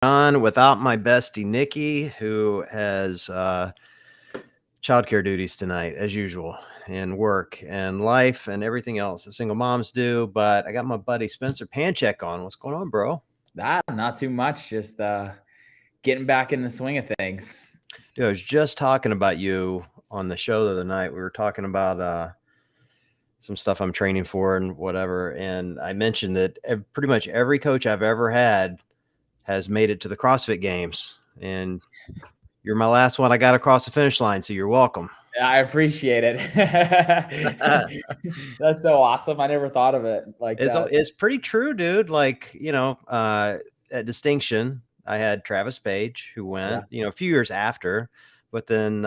on without my bestie Nikki, who has childcare duties tonight, as usual, and work and life and everything else that single moms do. But I got my buddy Spencer Panchik on. What's going on, bro? Not too much. Just getting back in the swing of things. Dude, I was just talking about you on the show the other night. We were talking about some stuff I'm training for and whatever. And I mentioned that pretty much every coach I've ever had has made it to the CrossFit games. And you're my last one I got across the finish line, so you're welcome. I appreciate it. That's so awesome. I never thought of it like that. It's pretty true, dude. Like, at Distinction, I had Travis Page who went, a few years after, but then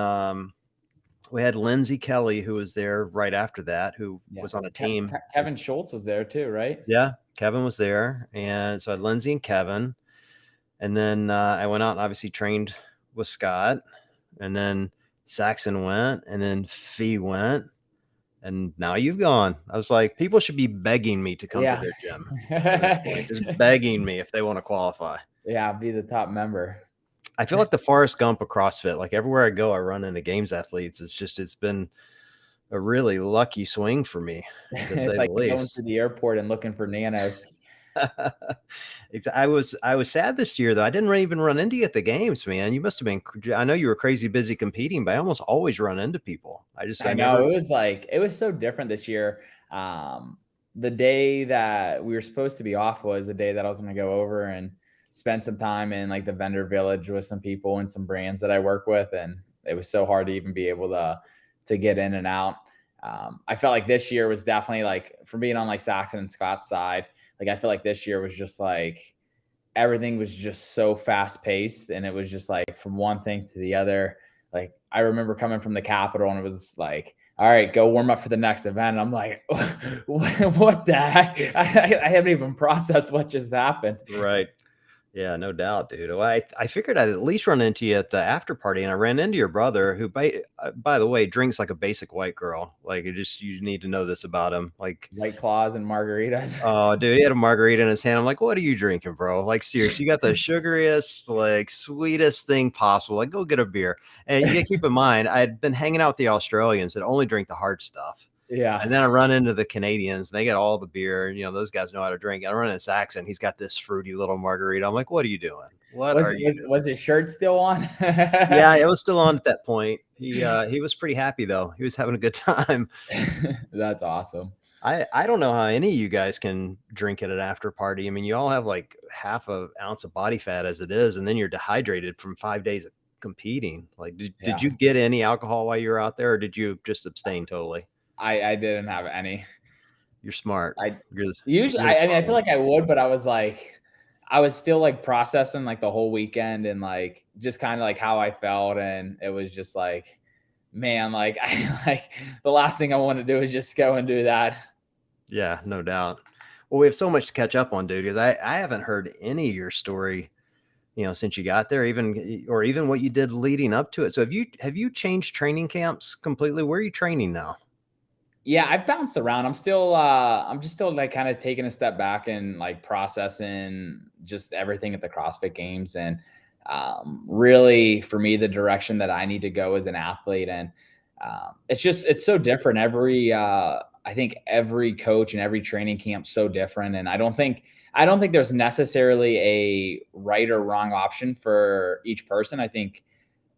we had Lindsay Kelly who was there right after that, who was on a team. Kevin Schultz was there too, right? Yeah, Kevin was there. And so I had Lindsay and Kevin. And then I went out and obviously trained with Scott. And then Saxon went. And then Fee went. And now you've gone. I was like, people should be begging me to come to their gym. Just begging me if they want to qualify. Yeah, be the top member. I feel like the Forrest Gump of CrossFit. Like everywhere I go, I run into games athletes. It's been a really lucky swing for me, to say like the least. going to the airport and looking for nanos. I was sad this year though. I didn't even run into you at the games, man. You must have been. I know you were crazy busy competing, but I almost always run into people. I know it was so different this year. The day that we were supposed to be off was the day that I was going to go over and spend some time in like the vendor village with some people and some brands that I work with, and it was so hard to even be able to get in and out. I felt like this year was definitely like, for being on like Saxon and Scott's side, like I feel like this year was just like everything was just so fast paced, and it was just like from one thing to the other. Like I remember coming from the Capitol and it was like, all right, go warm up for the next event. And I'm like, what the heck? I haven't even processed what just happened. Right. Yeah, no doubt, dude. Well, I figured I'd at least run into you at the after party, and I ran into your brother, who, by the way, drinks like a basic white girl. Like, you need to know this about him. Like White Claws and margaritas. Oh, dude, he had a margarita in his hand. I'm like, what are you drinking, bro? Like, seriously, you got the sugariest, like, sweetest thing possible. Like, go get a beer. And you gotta keep in mind, I'd been hanging out with the Australians that only drink the hard stuff. Yeah. And then I run into the Canadians, and they get all the beer. Those guys know how to drink. I run into Saxon. He's got this fruity little margarita. I'm like, what are you doing? Was his shirt still on? Yeah, it was still on at that point. He was pretty happy though. He was having a good time. That's awesome. I don't know how any of you guys can drink at an after party. I mean, you all have like half an ounce of body fat as it is, and then you're dehydrated from 5 days of competing. Like, did you get any alcohol while you were out there, or did you just abstain totally? I didn't have any. You're smart. I feel like I would, but I was still like processing like the whole weekend and like just kind of like how I felt, and it was just like, man, like the last thing I want to do is just go and do that. Yeah, no doubt. Well, we have so much to catch up on, dude, because I haven't heard any of your story, since you got there, even what you did leading up to it. So have you changed training camps completely? Where are you training now? Yeah, I've bounced around. I'm just still like kind of taking a step back and like processing just everything at the CrossFit Games, and really for me, the direction that I need to go as an athlete. And it's so different. I think every coach and every training camp so different. And I don't think there's necessarily a right or wrong option for each person. I think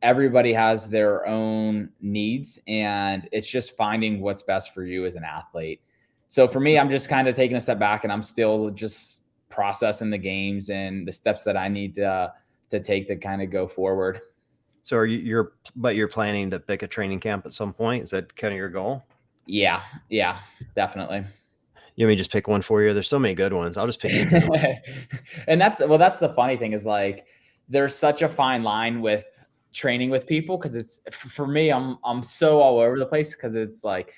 everybody has their own needs, and it's just finding what's best for you as an athlete. So for me, I'm just kind of taking a step back, and I'm still just processing the games and the steps that I need to take to kind of go forward. So you're planning to pick a training camp at some point? Is that kind of your goal? Yeah, definitely. You want me to just pick one for you? There's so many good ones. I'll just pick it. And that's the funny thing is like, there's such a fine line with training with people, because it's, for me, I'm so all over the place, because it's like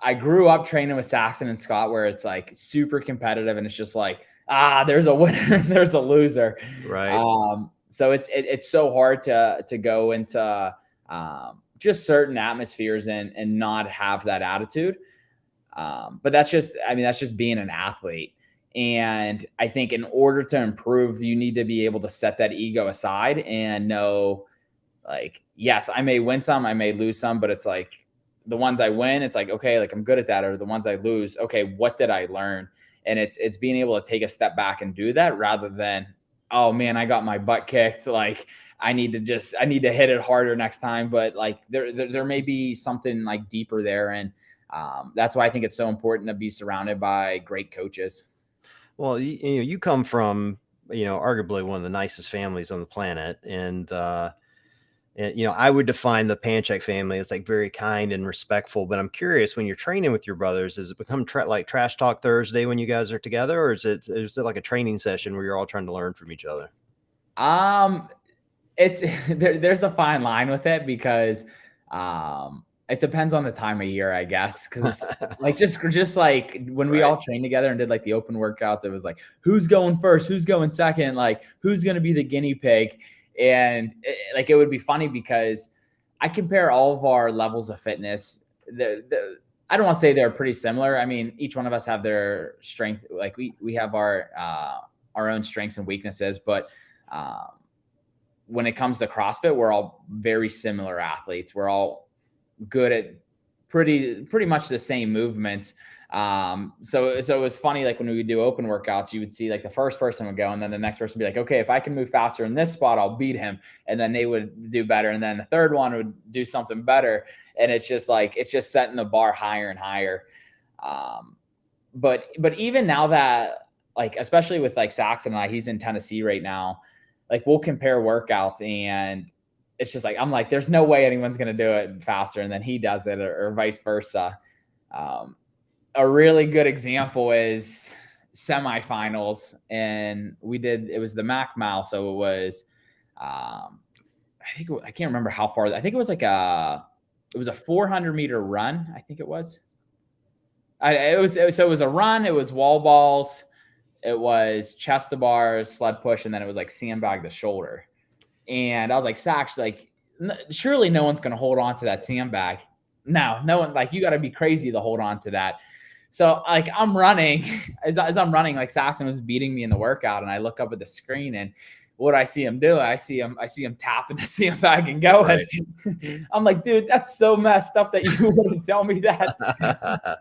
I grew up training with Saxon and Scott, where it's like super competitive, and it's just like, there's a winner and there's a loser. Right. So it's so hard to go into just certain atmospheres and not have that attitude. But that's just being an athlete. And I think in order to improve, you need to be able to set that ego aside and know, like, yes, I may win some, I may lose some, but it's like the ones I win, it's like, okay, like I'm good at that. Or the ones I lose, okay, what did I learn? And it's being able to take a step back and do that rather than, oh man, I got my butt kicked. Like I need to hit it harder next time. But like there may be something like deeper there. And that's why I think it's so important to be surrounded by great coaches. Well, you come from, arguably one of the nicest families on the planet. And I would define the Panchik family as like very kind and respectful. But I'm curious, when you're training with your brothers, does it become like trash talk Thursday when you guys are together, or is it like a training session where you're all trying to learn from each other? Um, it's there's a fine line with it because it depends on the time of year, I guess. Cause like just like when we Right. all trained together and did like the open workouts, it was like who's going first, who's going second, like who's gonna be the guinea pig. And like it would be funny because I compare all of our levels of fitness. I don't want to say they're pretty similar. I mean, each one of us have their strength. Like we have our own strengths and weaknesses, but um, when it comes to CrossFit, we're all very similar athletes. We're all good at pretty much the same movements. So it was funny, like when we would do open workouts, you would see like the first person would go, and then the next person would be like, okay, if I can move faster in this spot, I'll beat him. And then they would do better. And then the third one would do something better. And it's just like, it's just setting the bar higher and higher. Um, but even now that, like, especially with like Saxon and I, he's in Tennessee right now, like we'll compare workouts and it's just like, I'm like, there's no way anyone's going to do it faster. And then he does it or vice versa. Um, a really good example is semifinals. And it was the Mac Mile. So it was, I can't remember how far. I think it was it was a 400-meter run. I think it was. So it was a run. It was wall balls. It was chest to bars, sled push, and then it was like sandbag the shoulder. And I was like, Sax, like, surely no one's going to hold on to that sandbag. No one, like, you got to be crazy to hold on to that. So, like, I'm running, as I'm running, like, Saxon was beating me in the workout, and I look up at the screen, and what do I see him do? I see him tapping the sandbag and going. Right. I'm like, dude, that's so messed up that you wouldn't tell me that.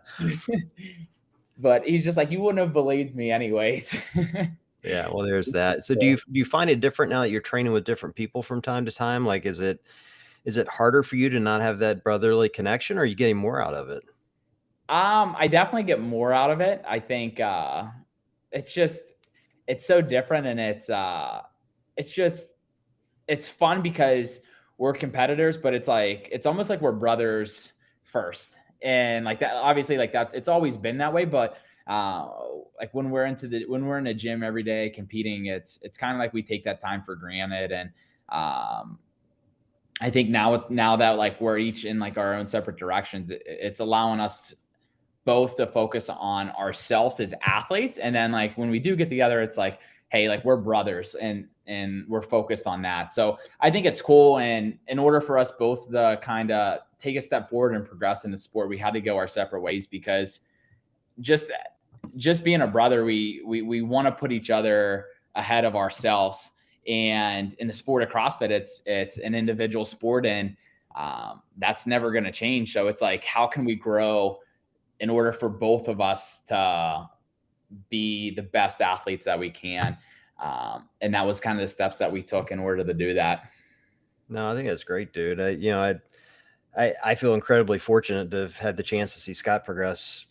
But he's just like, you wouldn't have believed me anyways. Yeah, well, there's that. So do you find it different now that you're training with different people from time to time? Like, is it harder for you to not have that brotherly connection, or are you getting more out of it? I definitely get more out of it. I think it's just it's so different and it's just it's fun because we're competitors, but it's like it's almost like we're brothers first. And like that, obviously, like that, it's always been that way. But uh, like when we're in a gym every day competing, it's kind of like we take that time for granted. And um, I think now that like we're each in like our own separate directions, it's allowing us both to focus on ourselves as athletes. And then like when we do get together, it's like, hey, like we're brothers and we're focused on that. So I think it's cool. And in order for us both to kind of take a step forward and progress in the sport, we had to go our separate ways because just just being a brother, we want to put each other ahead of ourselves. And in the sport of CrossFit, it's an individual sport, and that's never going to change. So it's like, how can we grow in order for both of us to be the best athletes that we can? And that was kind of the steps that we took in order to do that. No, I think that's great, dude. I feel incredibly fortunate to have had the chance to see Scott progress,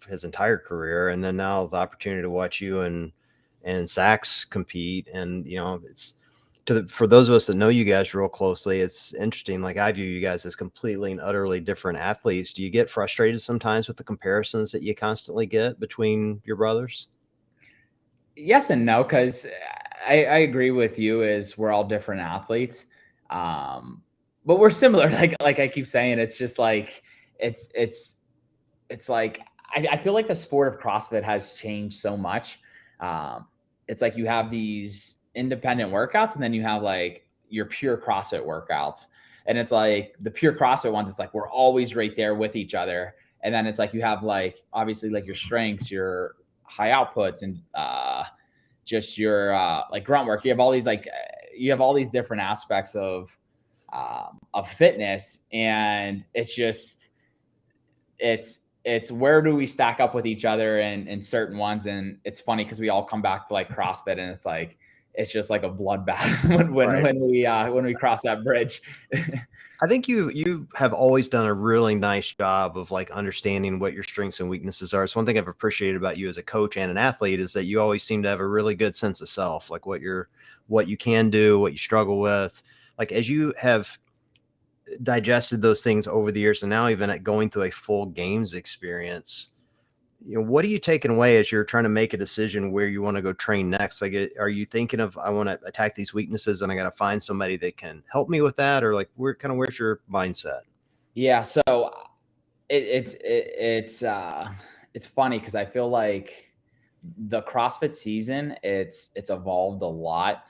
his entire career, and then now the opportunity to watch you and Sax compete. And it's for those of us that know you guys real closely, it's interesting. Like, I view you guys as completely and utterly different athletes. Do you get frustrated sometimes with the comparisons that you constantly get between your brothers? Yes and no, because I agree with you. Is we're all different athletes, um, but we're similar. Like I keep saying, it's just like it's it's it's like I feel like the sport of CrossFit has changed so much. It's like you have these independent workouts, and then you have like your pure CrossFit workouts. And it's like the pure CrossFit ones, it's like we're always right there with each other. And then it's like you have like obviously like your strengths, your high outputs and just your like grunt work. You have all these different aspects of fitness, and it's where do we stack up with each other in certain ones. And it's funny because we all come back to like CrossFit, and it's just like a bloodbath when we cross that bridge. I think you have always done a really nice job of like understanding what your strengths and weaknesses are. It's one thing I've appreciated about you as a coach and an athlete is that you always seem to have a really good sense of self, like what you can do, what you struggle with. Like as you have digested those things over the years, and now even at going through a full games experience, what are you taking away as you're trying to make a decision where you want to go train next? Like, are you thinking of, I want to attack these weaknesses and I got to find somebody that can help me with that? Or like, where's your mindset? Yeah. So it's funny because I feel like the CrossFit season, it's evolved a lot.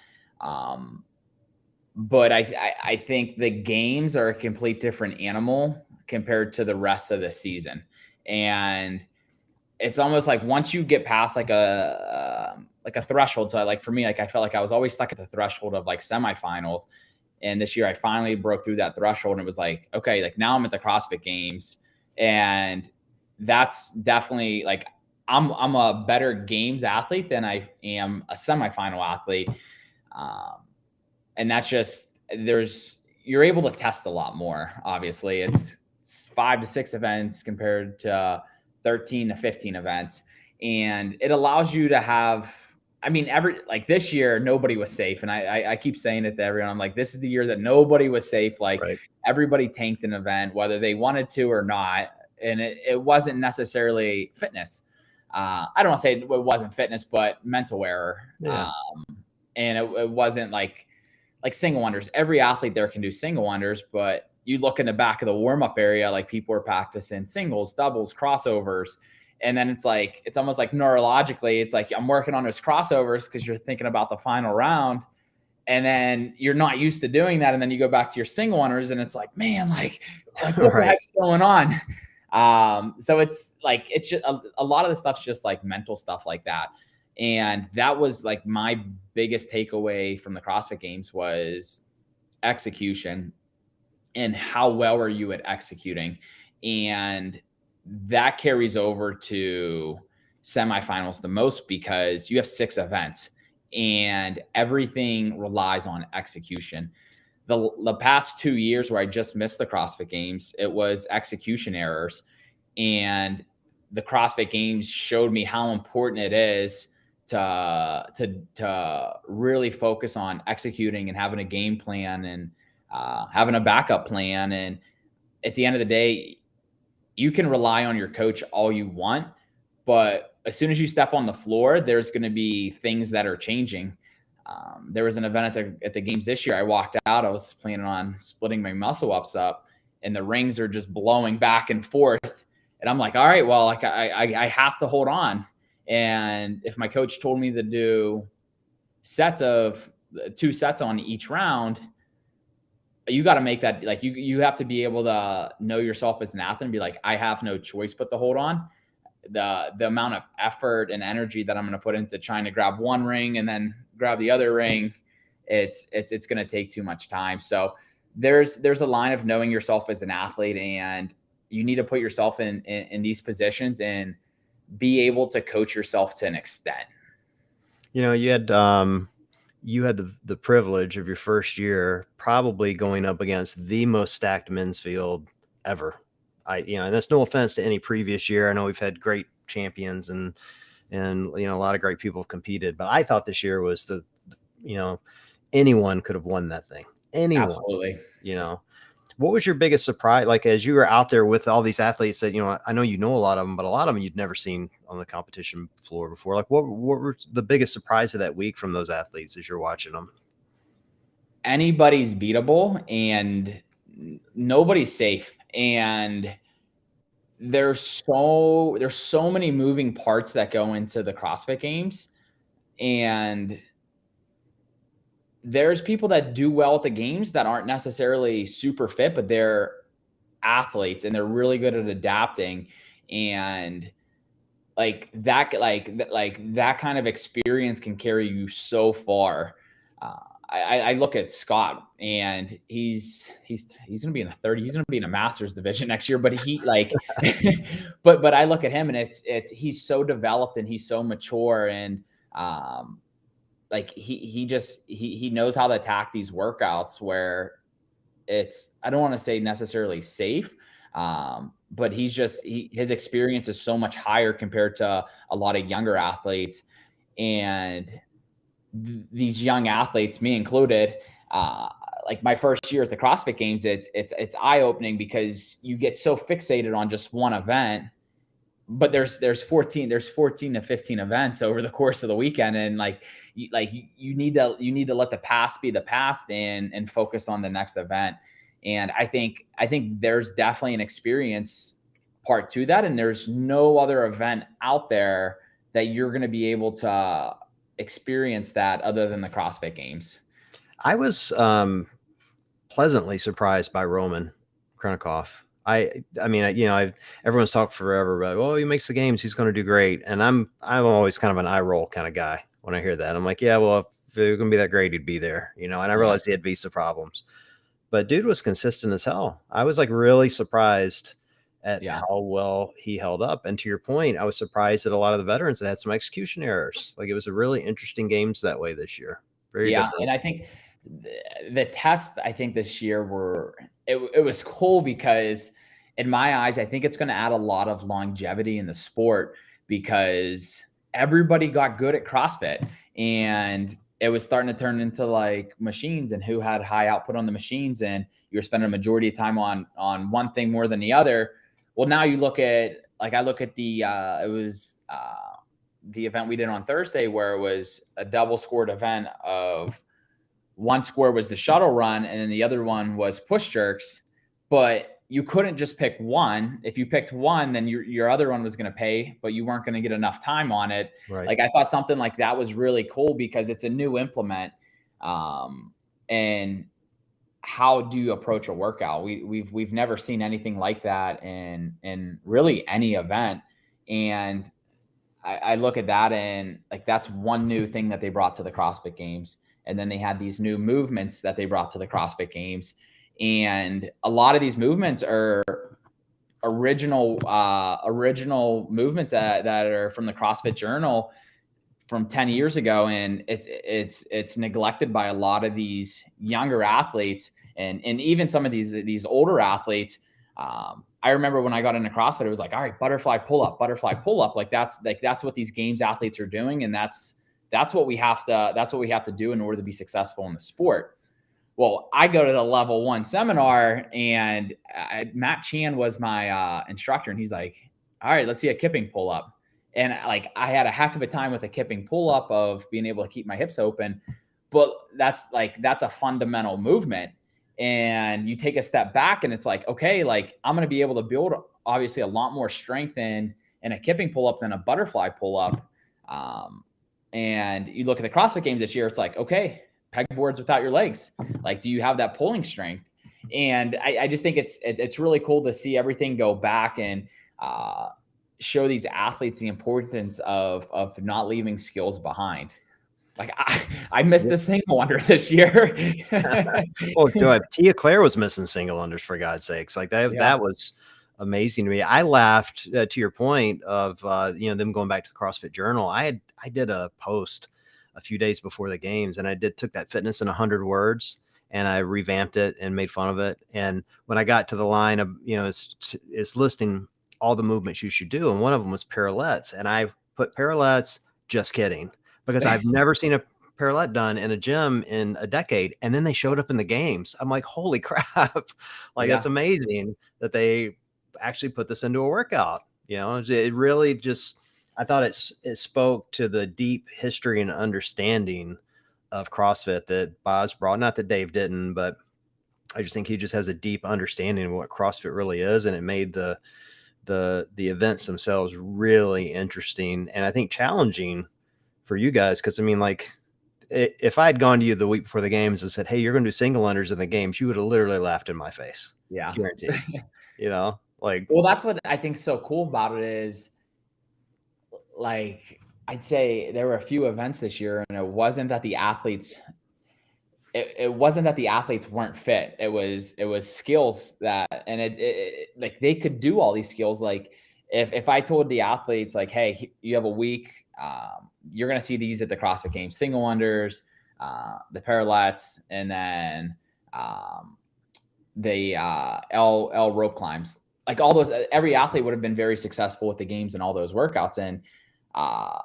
But I think the games are a complete different animal compared to the rest of the season. And it's almost like once you get past like a threshold. So like for me, like I felt like I was always stuck at the threshold of like semifinals. And this year I finally broke through that threshold, and it was like, okay, like now I'm at the CrossFit Games, and that's definitely like I'm a better games athlete than I am a semifinal athlete. And that's just you're able to test a lot more. Obviously, it's 5 to 6 events compared to 13 to 15 events, and it allows you to have. I mean, like this year, nobody was safe. And I keep saying it to everyone. I'm like, this is the year that nobody was safe. Like Right. everybody tanked an event, whether they wanted to or not. And it wasn't necessarily fitness. I don't want to say it wasn't fitness, but mental error. Yeah. And it wasn't like single wonders. Every athlete there can do single wonders, but you look in the back of the warm-up area, like people are practicing singles, doubles, crossovers. And then it's almost like neurologically, it's like I'm working on those crossovers because you're thinking about the final round, and then you're not used to doing that. And then you go back to your single wonders, and it's like, man, like what the Right. heck's going on? So it's just a lot of the stuff's just like mental stuff like that. And that was like my biggest takeaway from the CrossFit Games was execution, and how well are you at executing. And that carries over to semifinals the most because you have 6 events and everything relies on execution. The past 2 years where I just missed the CrossFit Games, it was execution errors. And the CrossFit Games showed me how important it is to really focus on executing and having a game plan and having a backup plan. And at the end of the day, you can rely on your coach all you want, but as soon as you step on the floor, there's going to be things that are changing. There was an event at the games this year. I walked out, I was planning on splitting my muscle ups up, and the rings are just blowing back and forth. And I'm like, all right, well, like I have to hold on. And if my coach told me to do 2 sets on each round, you got to make that, like, you have to be able to know yourself as an athlete and be like, I have no choice but to hold on. The amount of effort and energy that I'm going to put into trying to grab one ring and then grab the other ring, it's going to take too much time. So there's a line of knowing yourself as an athlete, and you need to put yourself in these positions and be able to coach yourself to an extent. You had the privilege of your first year probably going up against the most stacked men's field ever. And that's no offense to any previous year. I know we've had great champions and a lot of great people have competed, but I thought this year was anyone could have won that thing. Anyone. Absolutely. What was your biggest surprise? Like, as you were out there with all these athletes that, I know a lot of them, but a lot of them you'd never seen on the competition floor before. Like, what were the biggest surprise of that week from those athletes as you're watching them? Anybody's beatable and nobody's safe. And there's so many moving parts that go into the CrossFit Games. And there's people that do well at the games that aren't necessarily super fit, but they're athletes and they're really good at adapting. And that kind of experience can carry you so far. I look at Scott, and he's going to be in the 30. He's going to be in a Masters division next year. But he like, but I look at him, and it's he's so developed and he's so mature, and like he knows how to attack these workouts where it's, I don't want to say necessarily safe, but his experience is so much higher compared to a lot of younger athletes. And these young athletes, me included, like my first year at the CrossFit Games, it's eye opening because you get so fixated on just one event, but there's 14 to 15 events over the course of the weekend, and you need to let the past be the past and focus on the next event. And I think there's definitely an experience part to that, and there's no other event out there that you're going to be able to experience that other than the CrossFit Games. I was pleasantly surprised by Roman Krennikov. I mean, everyone's talked forever about, oh, he makes the games, he's going to do great. And I'm always kind of an eye roll kind of guy when I hear that. I'm like, yeah, well, if it was going to be that great, he'd be there, And I realized he had visa problems, but dude was consistent as hell. I was like really surprised at how well he held up. And to your point, I was surprised at a lot of the veterans that had some execution errors. Like, it was a really interesting games that way this year. Very different. And I think the test, I think this year it was cool because in my eyes, I think it's going to add a lot of longevity in the sport because everybody got good at CrossFit, and it was starting to turn into like machines and who had high output on the machines, and you were spending a majority of time on one thing more than the other. Well, now you look at, like, I look at the event we did on Thursday, where it was a double scored event of one score was the shuttle run, and then the other one was push jerks. But you couldn't just pick one. If you picked one, then your other one was going to pay, but you weren't going to get enough time on it. Right. Like, I thought something like that was really cool because it's a new implement. And how do you approach a workout? We've never seen anything like that in really any event. And I look at that, and like, that's one new thing that they brought to the CrossFit Games. And then they had these new movements that they brought to the CrossFit Games. And a lot of these movements are original movements that are from the CrossFit Journal from 10 years ago. And it's neglected by a lot of these younger athletes and even some of these older athletes. I remember when I got into CrossFit, it was like, all right, butterfly pull up. Like that's what these games athletes are doing. And that's what we have to do in order to be successful in the sport. Well, I go to the level 1 seminar, and Matt Chan was my instructor, and he's like, all right, let's see a kipping pull up. And like, I had a heck of a time with a kipping pull up of being able to keep my hips open, but that's a fundamental movement. And you take a step back, and it's like, okay, like, I'm going to be able to build obviously a lot more strength in a kipping pull up than a butterfly pull up. And you look at the CrossFit Games this year, it's like, okay, pegboards without your legs. Like, do you have that pulling strength? And I just think it's really cool to see everything go back and show these athletes the importance of not leaving skills behind. Like, I missed a single under this year. Oh, good. Tia Claire was missing single unders, for God's sakes. Like, that was amazing to me. I laughed to your point of them going back to the CrossFit Journal. I did a post a few days before the games, and I took that fitness in 100 words and I revamped it and made fun of it. And when I got to the line of, it's listing all the movements you should do, and one of them was parallettes, and I put parallettes, just kidding, because I've never seen a parallette done in a gym in a decade. And then they showed up in the games. I'm like, holy crap. Like, that's amazing that they actually put this into a workout. It really just, I thought it spoke to the deep history and understanding of CrossFit that Boz brought. Not that Dave didn't, but I just think he just has a deep understanding of what CrossFit really is. And it made the events themselves really interesting, and I think challenging for you guys. Cause I mean, like, if I had gone to you the week before the games and said, hey, you're going to do single unders in the games, you would have literally laughed in my face. Yeah. Guaranteed. Like, well, that's what I think is so cool about it is, like I'd say there were a few events this year, and it wasn't that the athletes weren't fit. It was skills that, and like they could do all these skills. Like if I told the athletes like, hey, you have a week, you're gonna see these at the CrossFit Games: single unders, the parallettes, and then the L rope climbs. Like all those, every athlete would have been very successful with the games and all those workouts. And uh,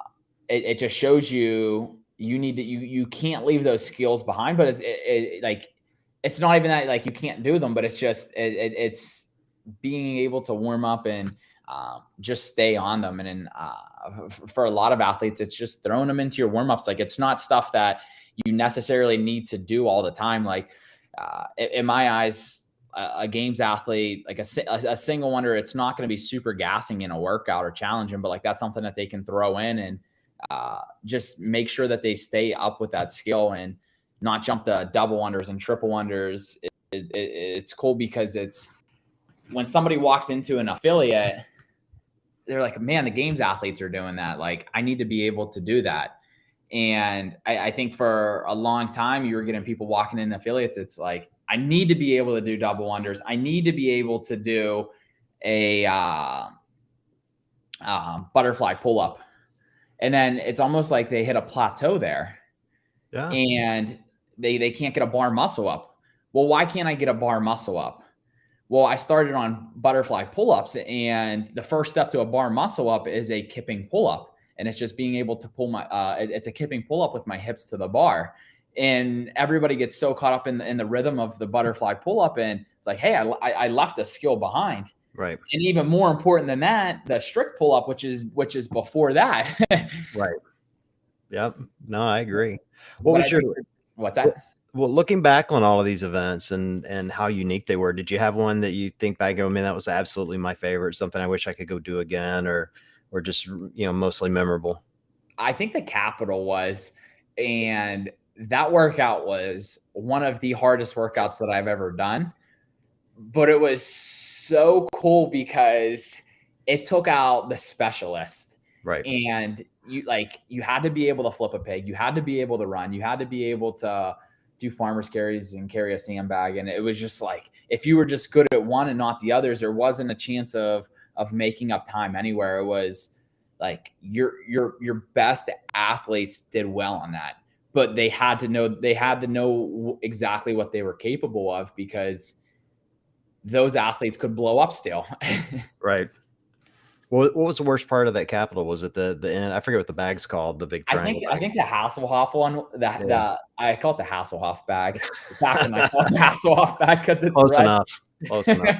it just shows you need to, you can't leave those skills behind. But like it's not even that like you can't do them, but it's just it's being able to warm up and just stay on them. And then for a lot of athletes, it's just throwing them into your warm ups. Like it's not stuff that you necessarily need to do all the time. Like in my eyes, a games athlete, like a single wonder, it's not going to be super gassing in a workout or challenging, but like that's something that they can throw in and just make sure that they stay up with that skill and not jump the double unders and triple unders. It's cool because it's when somebody walks into an affiliate, they're like, man, the games athletes are doing that. Like I need to be able to do that. And I think for a long time, you were getting people walking in affiliates. It's like, I need to be able to do double unders. I need to be able to do a butterfly pull up. And then it's almost like they hit a plateau there. Yeah. And they can't get a bar muscle up. Well, why can't I get a bar muscle up? Well, I started on butterfly pull-ups, and the first step to a bar muscle up is a kipping pull-up. And it's just being able to pull my, it's a kipping pull-up with my hips to the bar. And everybody gets so caught up in the rhythm of the butterfly pull-up. And it's like, hey, I left a skill behind. Right. And even more important than that, the strict pull-up, which is before that. Right. Yep. No, I agree. What's that? Well, looking back on all of these events and how unique they were, did you have one that you think back, oh man, that was absolutely my favorite, something I wish I could go do again, or just, mostly memorable? I think the Capitol was, and that workout was one of the hardest workouts that I've ever done. But it was so cool because it took out the specialist. Right. And you had to be able to flip a pig. You had to be able to run. You had to be able to do farmer's carries and carry a sandbag. And it was just like, if you were just good at one and not the others, there wasn't a chance of making up time anywhere. It was like your best athletes did well on that, but they had to know exactly what they were capable of, because those athletes could blow up still. Right. What was the worst part of that Capitol? Was it the end? I forget what the bag's called, the big triangle I think the Hasselhoff one, I call it the Hasselhoff bag. Back when I call it the Hasselhoff bag because it's Close red. enough. Close enough.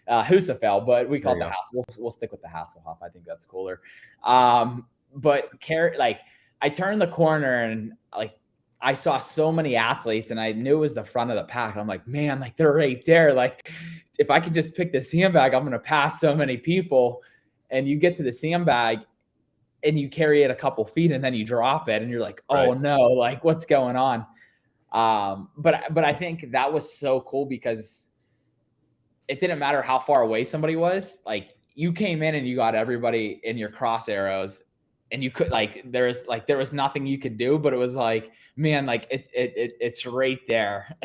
Husafel, but we call it the Hasselhoff. We'll stick with the Hasselhoff. I think that's cooler. But like I turned the corner and like I saw so many athletes, and I knew it was the front of the pack. I'm like, man, like they're right there. Like if I could just pick the sandbag, I'm going to pass so many people. And you get to the sandbag and you carry it a couple feet and then you drop it and you're like, oh right. No, like what's going on? But I think that was so cool because it didn't matter how far away somebody was. Like you came in and you got everybody in your cross arrows, and you could there was nothing you could do, but it was like, man, like it's right there.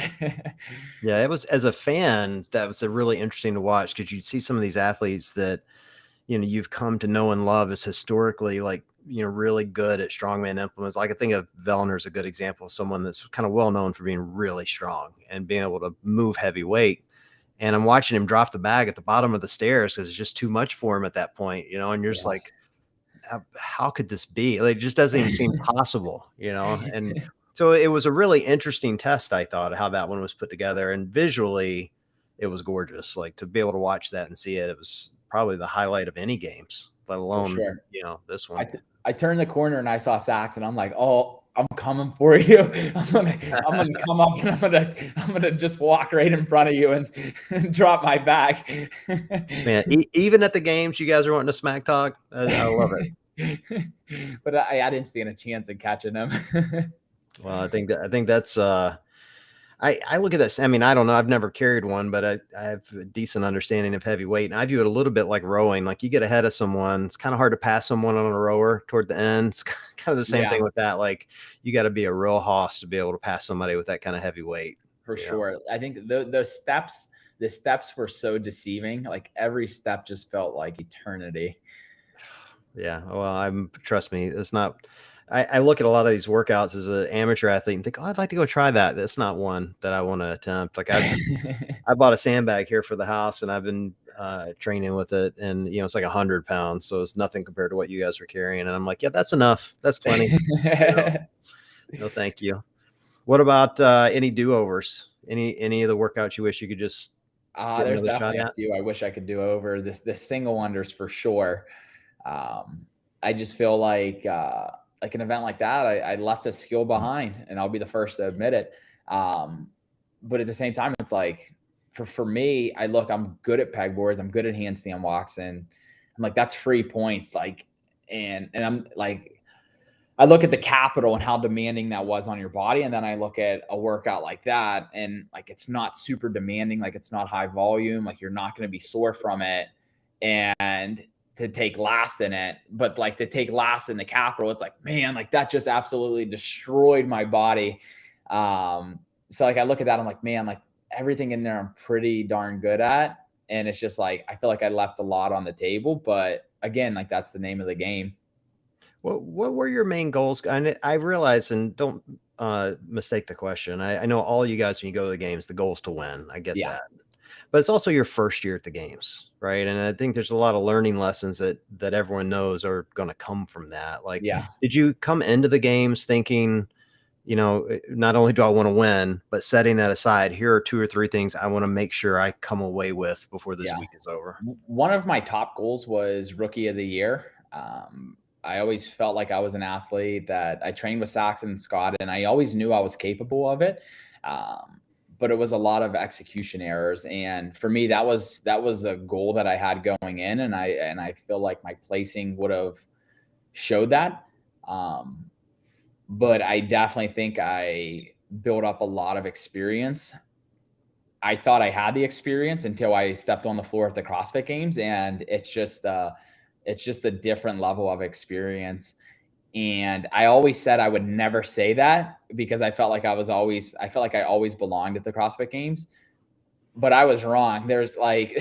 Yeah, it was, as a fan, that was really interesting to watch, because you'd see some of these athletes that you've come to know and love as historically really good at strongman implements. Like I think of Vellner's a good example of someone that's kind of well known for being really strong and being able to move heavy weight. And I'm watching him drop the bag at the bottom of the stairs because it's just too much for him at that point, and you're just like, how could this be? Like, it just doesn't even seem possible, And so it was a really interesting test, I thought, how that one was put together. And visually, it was gorgeous. Like, to be able to watch that and see it, it was probably the highlight of any games, let alone, this one. I turned the corner and I saw Sax, and I'm like, oh, I'm coming for you. I'm gonna come up and I'm gonna just walk right in front of you and drop my bag. Man, even at the games, you guys are wanting to smack talk. I love it. But I didn't stand a chance of catching him. Well, I think that's I look at this. I mean, I don't know. I've never carried one, but I have a decent understanding of heavy weight. And I view it a little bit like rowing. Like you get ahead of someone, it's kind of hard to pass someone on a rower toward the end. It's kind of the same thing Yeah, with that. Like you got to be a real hoss to be able to pass somebody with that kind of heavy weight. for You know? sure. I think the steps were so deceiving. Like every step just felt like eternity. Yeah. Well, trust me, it's not. I look at a lot of these workouts as an amateur athlete and think, oh, I'd like to go try that. That's not one that I want to attempt. Like I bought a sandbag here for the house and I've been training with it, and it's like 100 pounds. So it's nothing compared to what you guys were carrying. And I'm like, yeah, that's enough. That's plenty. You know, no, thank you. What about any do-overs? Any of the workouts you wish you could just get There's another shot definitely a at? few I wish I could do over. This single wonders for sure. Um, I just feel like an event like that, I left a skill behind, and I'll be the first to admit it. Um, but at the same time, it's like for me, I'm good at pegboards, I'm good at handstand walks, and I'm like that's free points. Like, and I'm like I look at the capital and how demanding that was on your body. And then I look at a workout like that and like it's not super demanding, like it's not high volume, like you're not going to be sore from it. And to take last in it, but like to take last in the capital, it's like, man, like that just absolutely destroyed my body. So like I look at that, I'm like, man, like everything in there I'm pretty darn good at. And it's just like I feel like I left a lot on the table. But again, like that's the name of the game. What were your main goals? I realize, and don't mistake the question. I know all you guys, when you go to the games, the goal is to win. I get Yeah. that. But it's also your first year at the games, right? And I think there's a lot of learning lessons that everyone knows are going to come from that. Like, Yeah. did you come into the games thinking, not only do I want to win, but setting that aside, here are 2 or 3 things I want to make sure I come away with before this Yeah. week is over? One of my top goals was rookie of the year. I always felt like I was an athlete that I trained with Saxon and Scott, and I always knew I was capable of it. Um, but it was a lot of execution errors, and for me, that was a goal that I had going in, and I feel like my placing would have showed that. Um, but I definitely think I built up a lot of experience. I thought I had the experience until I stepped on the floor at the CrossFit Games, and it's just a different level of experience. And I always said I would never say that because I felt like I always belonged at the CrossFit Games, but I was wrong. There's like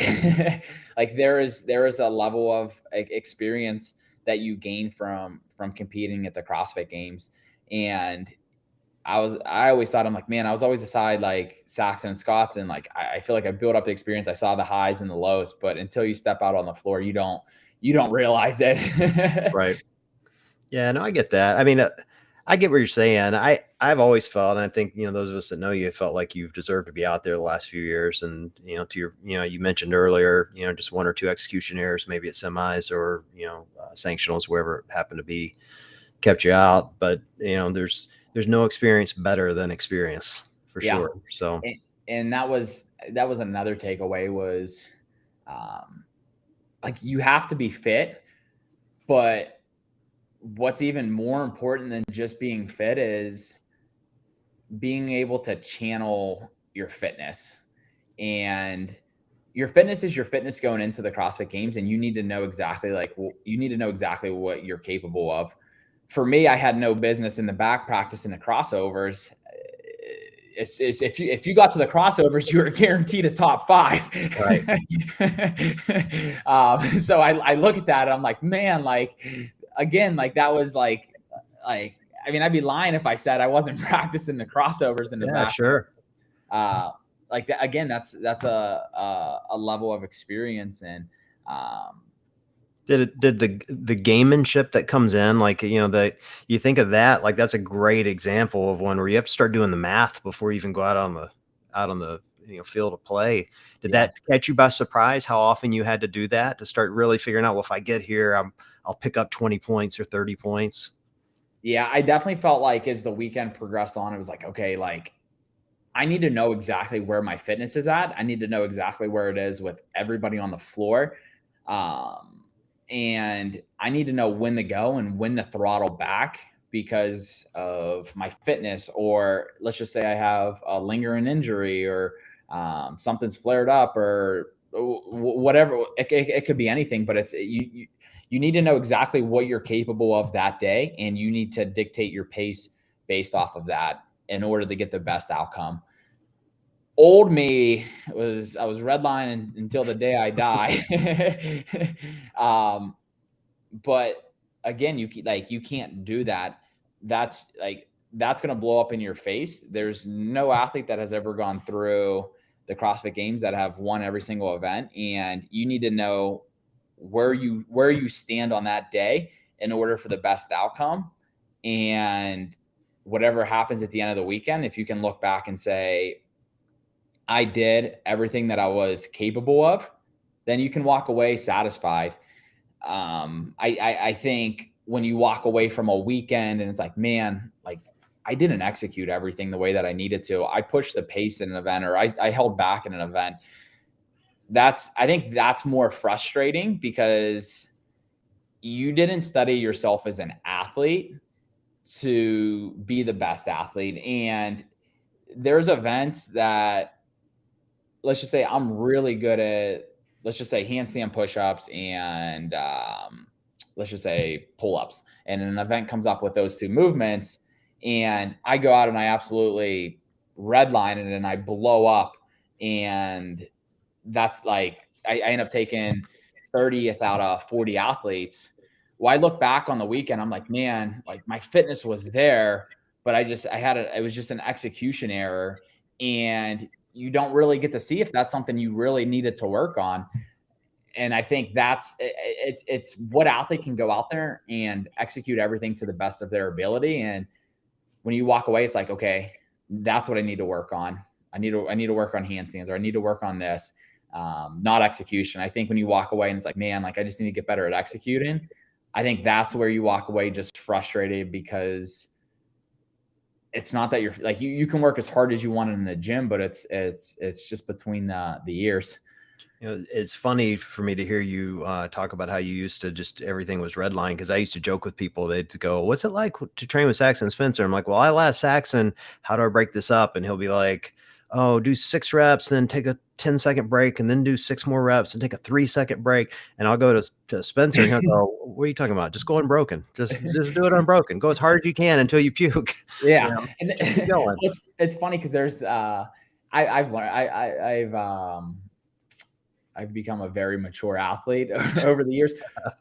like there is a level of experience that you gain from competing at the CrossFit Games, and I always thought I'm like, man, I was always aside like Saxon and Scots, and like I feel like I built up the experience. I saw the highs and the lows, but until you step out on the floor, you don't realize it. Right. Yeah, no, I get that. I mean, I get what you're saying. I've always felt, and I think those of us that know you felt like you've deserved to be out there the last few years. And to your, you mentioned earlier, just 1 or 2 execution errors, maybe at semis or sanctionals, wherever it happened to be, kept you out. But there's no experience better than experience for Yeah, sure. So and that was another takeaway was, um, like you have to be fit, but what's even more important than just being fit is being able to channel your fitness. And your fitness is your fitness going into the CrossFit Games, and you need to know exactly you need to know exactly what you're capable of. For me, I had no business in the back practicing the crossovers. It's if you got to the crossovers, you were guaranteed a top five. right, So I look at that and I'm like, man, like again, like that was like I mean, I'd be lying if I said I wasn't practicing the crossovers in the yeah, back. sure. Uh, like that again, that's a level of experience, and um, Did the gamemanship that comes in, like, that you think of that, like, that's a great example of one where you have to start doing the math before you even go out on the field of play. Did yeah, that catch you by surprise, how often you had to do that to start really figuring out, well, if I get here, I'll pick up 20 points or 30 points? yeah, I definitely felt like as the weekend progressed on, it was like, okay, like I need to know exactly where my fitness is at. I need to know exactly where it is with everybody on the floor. And I need to know when to go and when to throttle back because of my fitness, or let's just say I have a lingering injury, or something's flared up, or whatever. It could be anything, but you need to know exactly what you're capable of that day, and you need to dictate your pace based off of that in order to get the best outcome. Old me I was redlining until the day I die. But again, you can't do that. That's going to blow up in your face. There's no athlete that has ever gone through the CrossFit Games that have won every single event, and you need to know where you stand on that day in order for the best outcome. And whatever happens at the end of the weekend, if you can look back and say, I did everything that I was capable of, then you can walk away satisfied. I think when you walk away from a weekend and it's like, man, like I didn't execute everything the way that I needed to. I pushed the pace in an event, or I held back in an event. I think that's more frustrating, because you didn't study yourself as an athlete to be the best athlete. And there's events that, let's just say I'm really good at, let's just say handstand push-ups and let's just say pull-ups, and an event comes up with those two movements, and I go out and I absolutely redline it and I blow up, and that's like I end up taking 30th out of 40 athletes. Well, I look back on the weekend, I'm like, man, like my fitness was there, but it was just an execution error. And you don't really get to see if that's something you really needed to work on. And I think it's what athlete can go out there and execute everything to the best of their ability. And when you walk away, it's like, okay, that's what I need to work on. I need to work on handstands, or I need to work on this, not execution. I think when you walk away and it's like, man, like I just need to get better at executing, I think that's where you walk away just frustrated, because it's not that you're like, you can work as hard as you want in the gym, but it's just between the ears. You know, it's funny for me to hear you talk about how you used to just everything was redline, because I used to joke with people. They'd go, "What's it like to train with Saxon Spencer?" I'm like, "Well, I last Saxon. How do I break this up?" And he'll be like, "Oh, do 6 reps, then take a 10-second break, and then do 6 more reps and take a 3-second break." And I'll go to Spencer, and he'll go, "What are you talking about? Just go unbroken. Just do it unbroken. Go as hard as you can until you puke." Yeah. You know, And just keep going. it's funny, because there's I've learned I've become a very mature athlete over the years.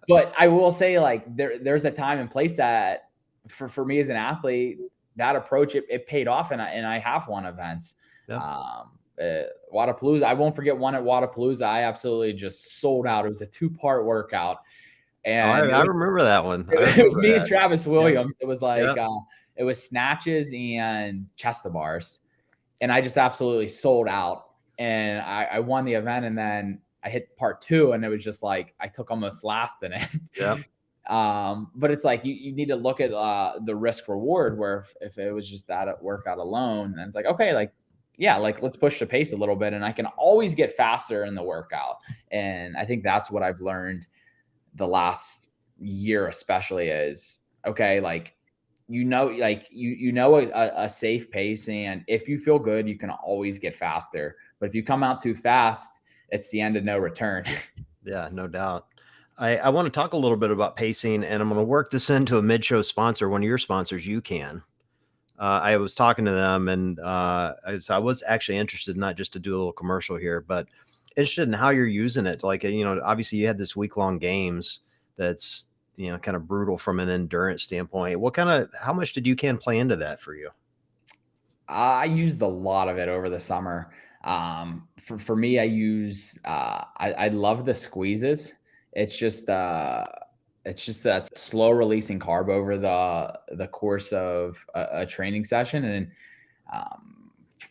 But I will say, like, there's a time and place that for me as an athlete, that approach, it paid off, and I have won events. Yep. Wadapalooza, I won't forget one at Wadapalooza. I absolutely just sold out. It was a 2-part workout, Oh, and I remember that one. I it was remember me and that. Travis Williams. It was like Yep. it was snatches and chest to bars, and I just absolutely sold out, and I won the event. And then I hit part 2, and it was just like I took almost last in it. Yep. But it's like you need to look at the risk reward, where if it was just that workout alone, and it's like, okay, like, yeah, like let's push the pace a little bit, and I can always get faster in the workout. And I think that's what I've learned the last year, especially, is okay, like, like you know a safe pace, and if you feel good, you can always get faster. But if you come out too fast, it's the end of no return. Yeah, no doubt. I want to talk a little bit about pacing, and I'm going to work this into a mid-show sponsor, one of your sponsors, You Can. I was talking to them, and I was actually interested, not just to do a little commercial here, but interested in how you're using it. Like, obviously you had this week-long games that's, kind of brutal from an endurance standpoint. How much did You Can play into that for you? I used a lot of it over the summer. For me, I love the squeezes. It's just that slow releasing carb over the course of a training session. And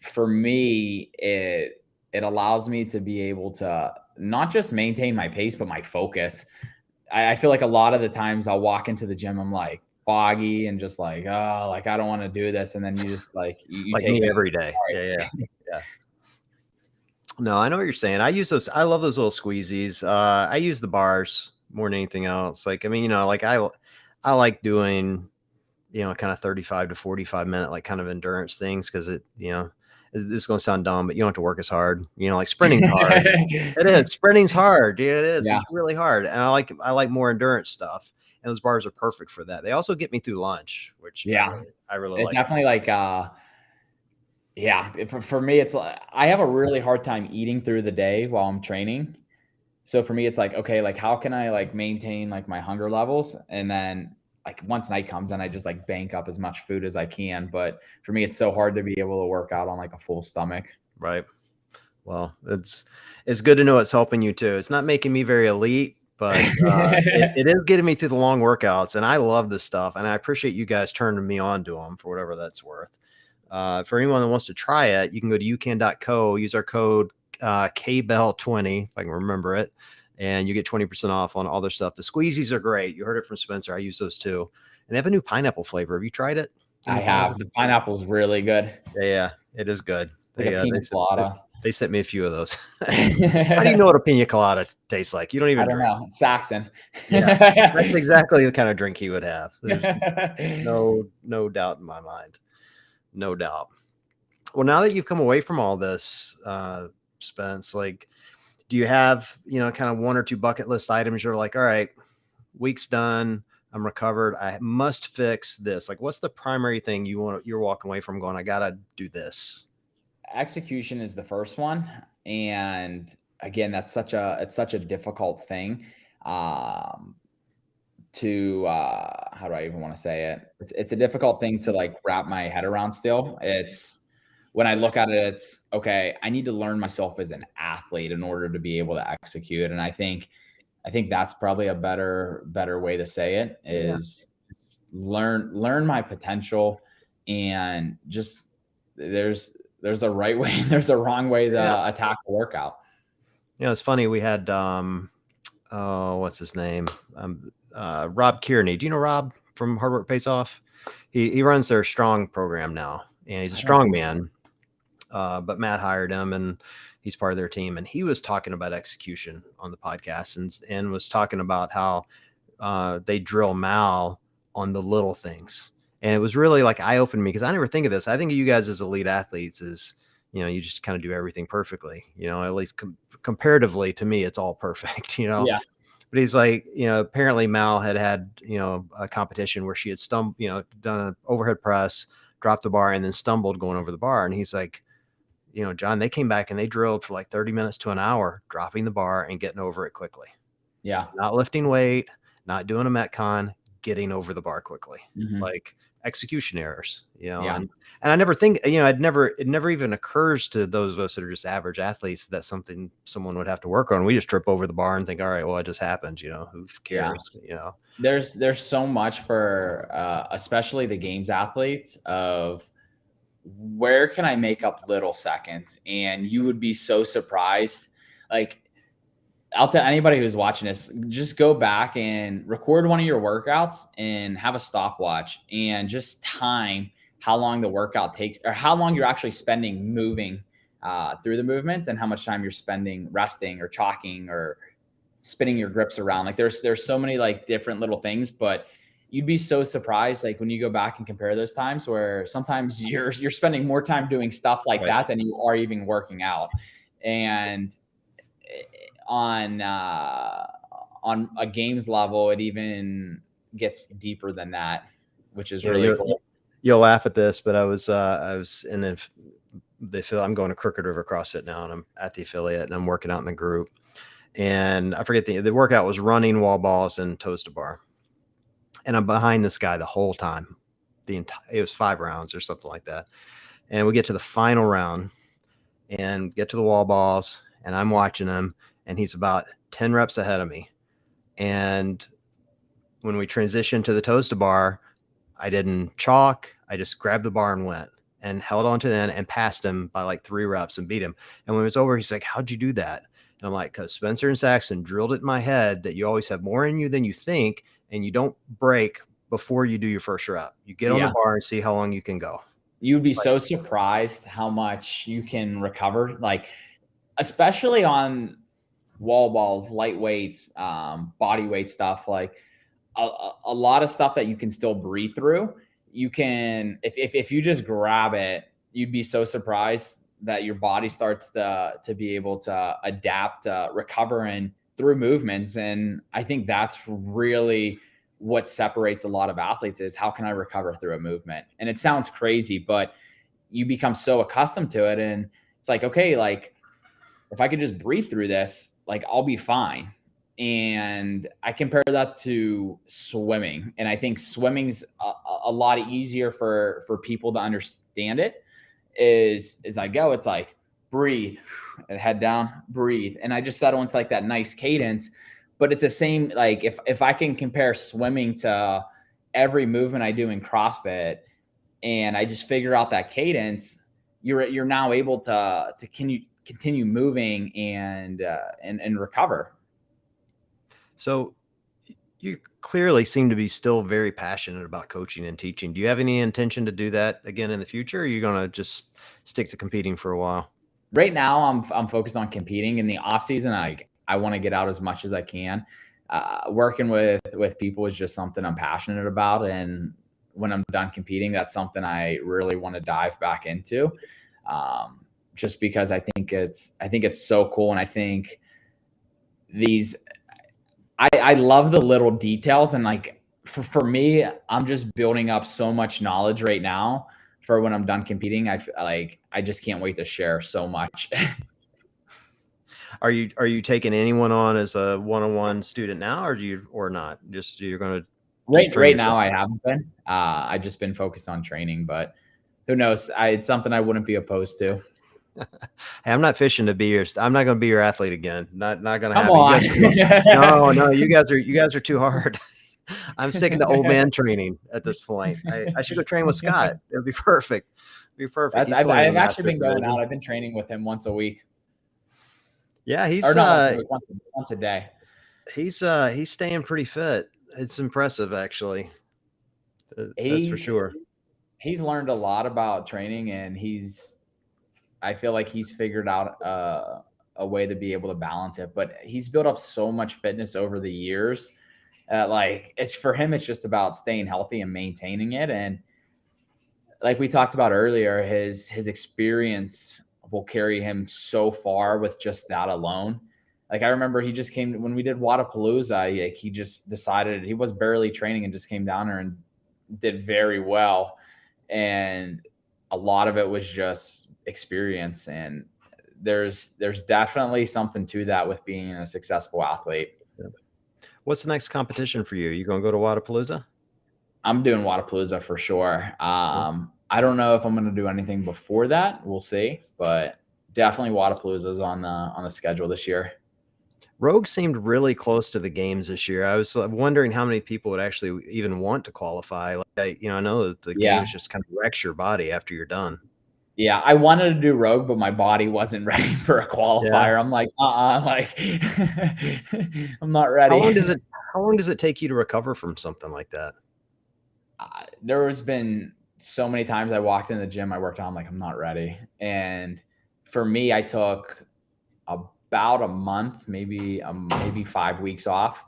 for me, it allows me to be able to not just maintain my pace, but my focus. I feel like a lot of the times I'll walk into the gym, I'm like foggy and just like, oh, like I don't want to do this. And then you just like you Like take me it. every day. Yeah. Yeah. No, I know what you're saying. I use those. I love those little squeezies. I use the bars more than anything else. Like, I mean, like I like doing, kind of 35 to 45 minute, like kind of endurance things. Cause this is going to sound dumb, but you don't have to work as hard, like sprinting's hard. It is. Sprinting's hard, dude. It is. Yeah. It's really hard. And I like more endurance stuff. And those bars are perfect for that. They also get me through lunch, which Yeah. I really It like. definitely like, yeah, for me, it's like, I have a really hard time eating through the day while I'm training. So for me, it's like, okay, like how can I like maintain like my hunger levels? And then like once night comes, then I just like bank up as much food as I can. But for me, it's so hard to be able to work out on like a full stomach. Right. Well, it's good to know it's helping you too. It's not making me very elite, but it is getting me through the long workouts, and I love this stuff, and I appreciate you guys turning me on to them for whatever that's worth. For anyone that wants to try it, you can go to ucan.co, use our code KBELL20, if I can remember it, and you get 20% off on all their stuff. The squeezies are great. You heard it from Spencer. I use those too. And they have a new pineapple flavor. Have you tried it? I have. The pineapple's really good. Yeah, it is good. Like a pina colada. They sent me a few of those. How do you know what a pina colada tastes like? You don't even drink. I don't know. Saxon. Yeah, that's exactly the kind of drink he would have. There's no doubt in my mind. No doubt. Well, now that you've come away from all this, Spence, like, do you have, kind of one or two bucket list items you're like, all right, week's done, I'm recovered, I must fix this? Like, what's the primary thing you're walking away from going, I gotta do this? Execution is the first one. And again, it's such a difficult thing. To how do I even want to say it? It's a difficult thing to like wrap my head around still. It's when I look at it, it's okay, I need to learn myself as an athlete in order to be able to execute. And I think that's probably a better way to say it is learn my potential, and just there's a right way, there's a wrong way to attack the workout. It's funny. We had what's his name? Rob Kearney. Do you know Rob from Hard Work Pays Off? He runs their strong program now, and he's a strong man. But Matt hired him, and he's part of their team. And he was talking about execution on the podcast, and was talking about how they drill Mal on the little things. And it was really like eye-opening me, because I never think of this. I think of you guys as elite athletes as, you just kind of do everything perfectly, at least comparatively to me, it's all perfect, Yeah. But he's like, apparently Mal had a competition where she had done an overhead press, dropped the bar, and then stumbled going over the bar. And he's like, John, they came back and they drilled for like 30 minutes to an hour, dropping the bar and getting over it quickly. Yeah. Not lifting weight, not doing a Metcon, getting over the bar quickly. Mm-hmm. Like execution errors, Yeah. And I never think, it never even occurs to those of us that are just average athletes that something someone would have to work on. We just trip over the bar and think, all right, well, it just happened, who cares, There's so much for especially the games athletes of where can I make up little seconds? And you would be so surprised. Like, I'll tell anybody who's watching this, just go back and record one of your workouts and have a stopwatch and just time how long the workout takes, or how long you're actually spending moving through the movements, and how much time you're spending resting or chalking or spinning your grips around. Like there's so many like different little things, but you'd be so surprised like when you go back and compare those times where sometimes you're spending more time doing stuff like that than you are even working out. And on a games level, it even gets deeper than that, which is really cool. You'll laugh at this, but I was in I'm going to Crooked River CrossFit now, and I'm at the affiliate, and I'm working out in the group. And I forget the workout was running, wall balls, and toes to bar. And I'm behind this guy the whole time. It was 5 rounds or something like that. And we get to the final round and get to the wall balls, and I'm watching him, and he's about 10 reps ahead of me. And when we transitioned to the toes to bar, I didn't chalk. I just grabbed the bar and went and held on to the end and passed him by like 3 reps and beat him. And when it was over, he's like, how'd you do that? And I'm like, because Spencer and Saxon drilled it in my head that you always have more in you than you think, and you don't break before you do your first rep. You get on the bar and see how long you can go. You'd be so surprised how much you can recover, like especially on wall balls, light weights, body weight stuff, like a lot of stuff that you can still breathe through. you can, if you just grab it, you'd be so surprised that your body starts to be able to adapt, recover and through movements. And I think that's really what separates a lot of athletes is how can I recover through a movement? And it sounds crazy, but you become so accustomed to it. And it's like, okay, like if I could just breathe through this, like I'll be fine. And I compare that to swimming. And I think swimming's a lot easier for people to understand it is as I go, it's like breathe, head down, breathe. And I just settle into like that nice cadence. But it's the same, like if I can compare swimming to every movement I do in CrossFit and I just figure out that cadence, you're now able to continue moving and recover. So you clearly seem to be still very passionate about coaching and teaching. Do you have any intention to do that again in the future? Or are you going to just stick to competing for a while? Right now I'm focused on competing. In the off season, I want to get out as much as I can. Working with people is just something I'm passionate about. And when I'm done competing, that's something I really want to dive back into. Just because I think it's so cool. And I think I love the little details. And like for me, I'm just building up so much knowledge right now for when I'm done competing. I just can't wait to share so much. Are you taking anyone on as a one-on-one student now, or not? Just you're going to just train Right yourself? now I haven't been. I just been focused on training, but who knows? It's something I wouldn't be opposed to. Hey, I'm not fishing to be your. I'm not going to be your athlete again. Not going to Come happen. You on. guys are, no, you guys are too hard. I'm sticking to old man training at this point. I should go train with Scott. It would be perfect. It'd be perfect. He's going to the I've actually Masters been going already. out. I've been training with him once a week, Yeah, or not once a week, once a day. he's staying pretty fit. It's impressive, actually. That's for He's sure. he's learned a lot about training, and I feel like he's figured out a way to be able to balance it. But he's built up so much fitness over the years. Like it's for him, it's just about staying healthy and maintaining it. And like we talked about earlier, his experience will carry him so far with just that alone. Like I remember he just came when we did Wadapalooza. Like he just decided he was barely training and just came down there and did very well. And a lot of it was just experience. And there's definitely something to that with being a successful athlete. Yeah. What's the next competition for you? You going to go to Wadapalooza? I'm doing Wadapalooza for sure. I don't know if I'm going to do anything before that. We'll see, but definitely Wadapalooza is on the schedule this year. Rogue seemed really close to the games this year. I was wondering how many people would actually even want to qualify. Like, I know that the games just kind of wrecks your body after you're done. Yeah, I wanted to do Rogue, but my body wasn't ready for a qualifier. Yeah. I'm like, like I'm not ready. How long does it take you to recover from something like that? There has been so many times I walked in the gym, I worked out, I'm like, I'm not ready. And for me, I took about a month, maybe 5 weeks off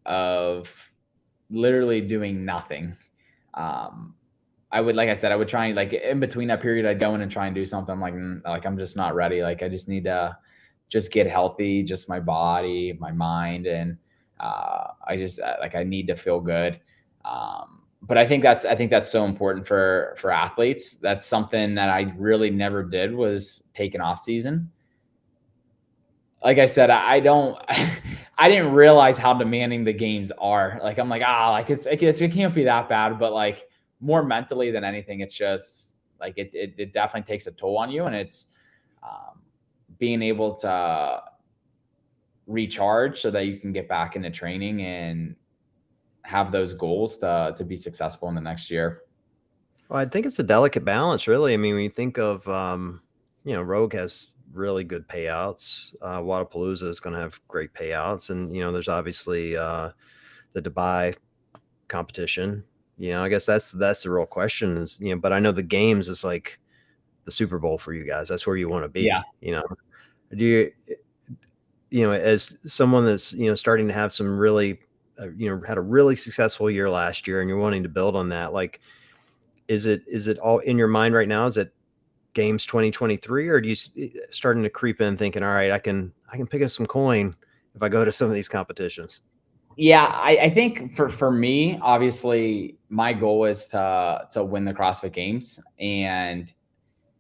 of literally doing nothing. Like I said, I would try and like in between that period, I'd go in and try and do something. I'm like, I'm just not ready. Like I just need to just get healthy, just my body, my mind. And I need to feel good. But I think that's so important for athletes. That's something that I really never did was take an off season. Like I said, I didn't realize how demanding the games are. Like I'm like, it can't be that bad. But like more mentally than anything, it's just like it definitely takes a toll on you. And it's being able to recharge so that you can get back into training and have those goals to be successful in the next year. Well, I think it's a delicate balance, really. I mean, when you think of, Rogue has really good payouts. Wadapalooza is going to have great payouts. And, there's obviously the Dubai competition. I guess that's the real question is, but I know the games is like the Super Bowl for you guys. That's where you want to be. Yeah. Do you, as someone that's, starting to have some really, had a really successful year last year and you're wanting to build on that, like, is it all in your mind right now? Is it games 2023, or do you starting to creep in thinking, all right, I can pick up some coin if I go to some of these competitions? Yeah, I think for me, obviously, my goal is to win the CrossFit Games, and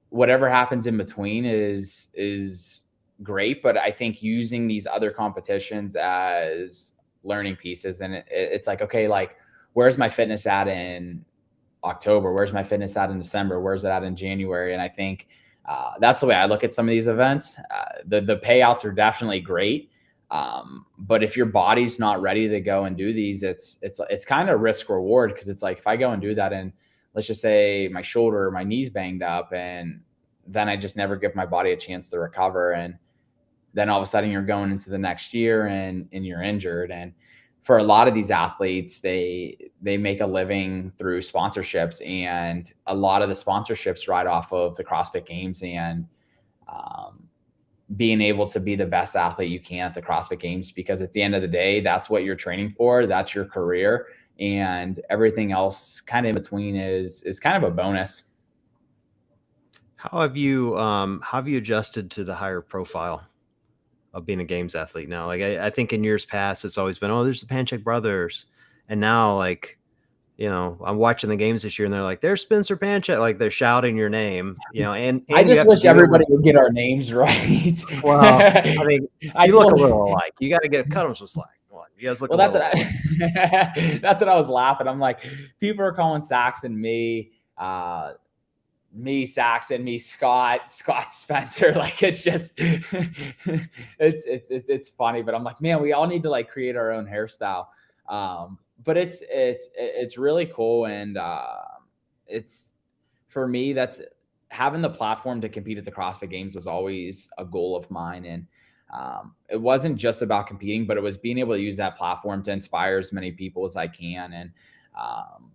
whatever happens in between is great. But I think using these other competitions as learning pieces, and it's like, okay, like where's my fitness at in October? Where's my fitness at in December? Where's it at in January? And I think that's the way I look at some of these events. The payouts are definitely great, but if your body's not ready to go and do these, it's kind of risk reward, because it's like if I go and do that and let's just say my shoulder or my knees banged up, and then I just never give my body a chance to recover, and then all of a sudden you're going into the next year and you're injured. And for a lot of these athletes, they make a living through sponsorships, and a lot of the sponsorships ride off of the CrossFit Games, and um, being able to be the best athlete you can at the CrossFit Games, because at the end of the day, that's what you're training for, that's your career, and everything else kind of in between is kind of a bonus. How have you adjusted to the higher profile of being a games athlete now? Like I think in years past, it's always been, oh, there's the Panchik brothers, and now like, I'm watching the games this year, and they're like, there's Spencer Panchik, like they're shouting your name, I and you just have to wish do it with. everybody would get our names right. Well, I mean, I you look a told little alike. You got to cut them some slack. Come on, you guys look a Well, that's little what alike. that's what I was laughing. I'm like, people are calling Saxon me, me Saxon, me Scott, Scott Spencer. Like it's just, it's funny. But I'm like, man, we all need to like create our own hairstyle. But it's really cool, and it's for me, that's having the platform to compete at the CrossFit Games was always a goal of mine. And it wasn't just about competing, but it was being able to use that platform to inspire as many people as I can. And um,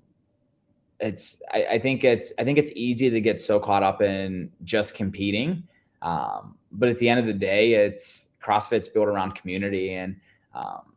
I think it's easy to get so caught up in just competing. But at the end of the day, it's CrossFit's built around community. And um,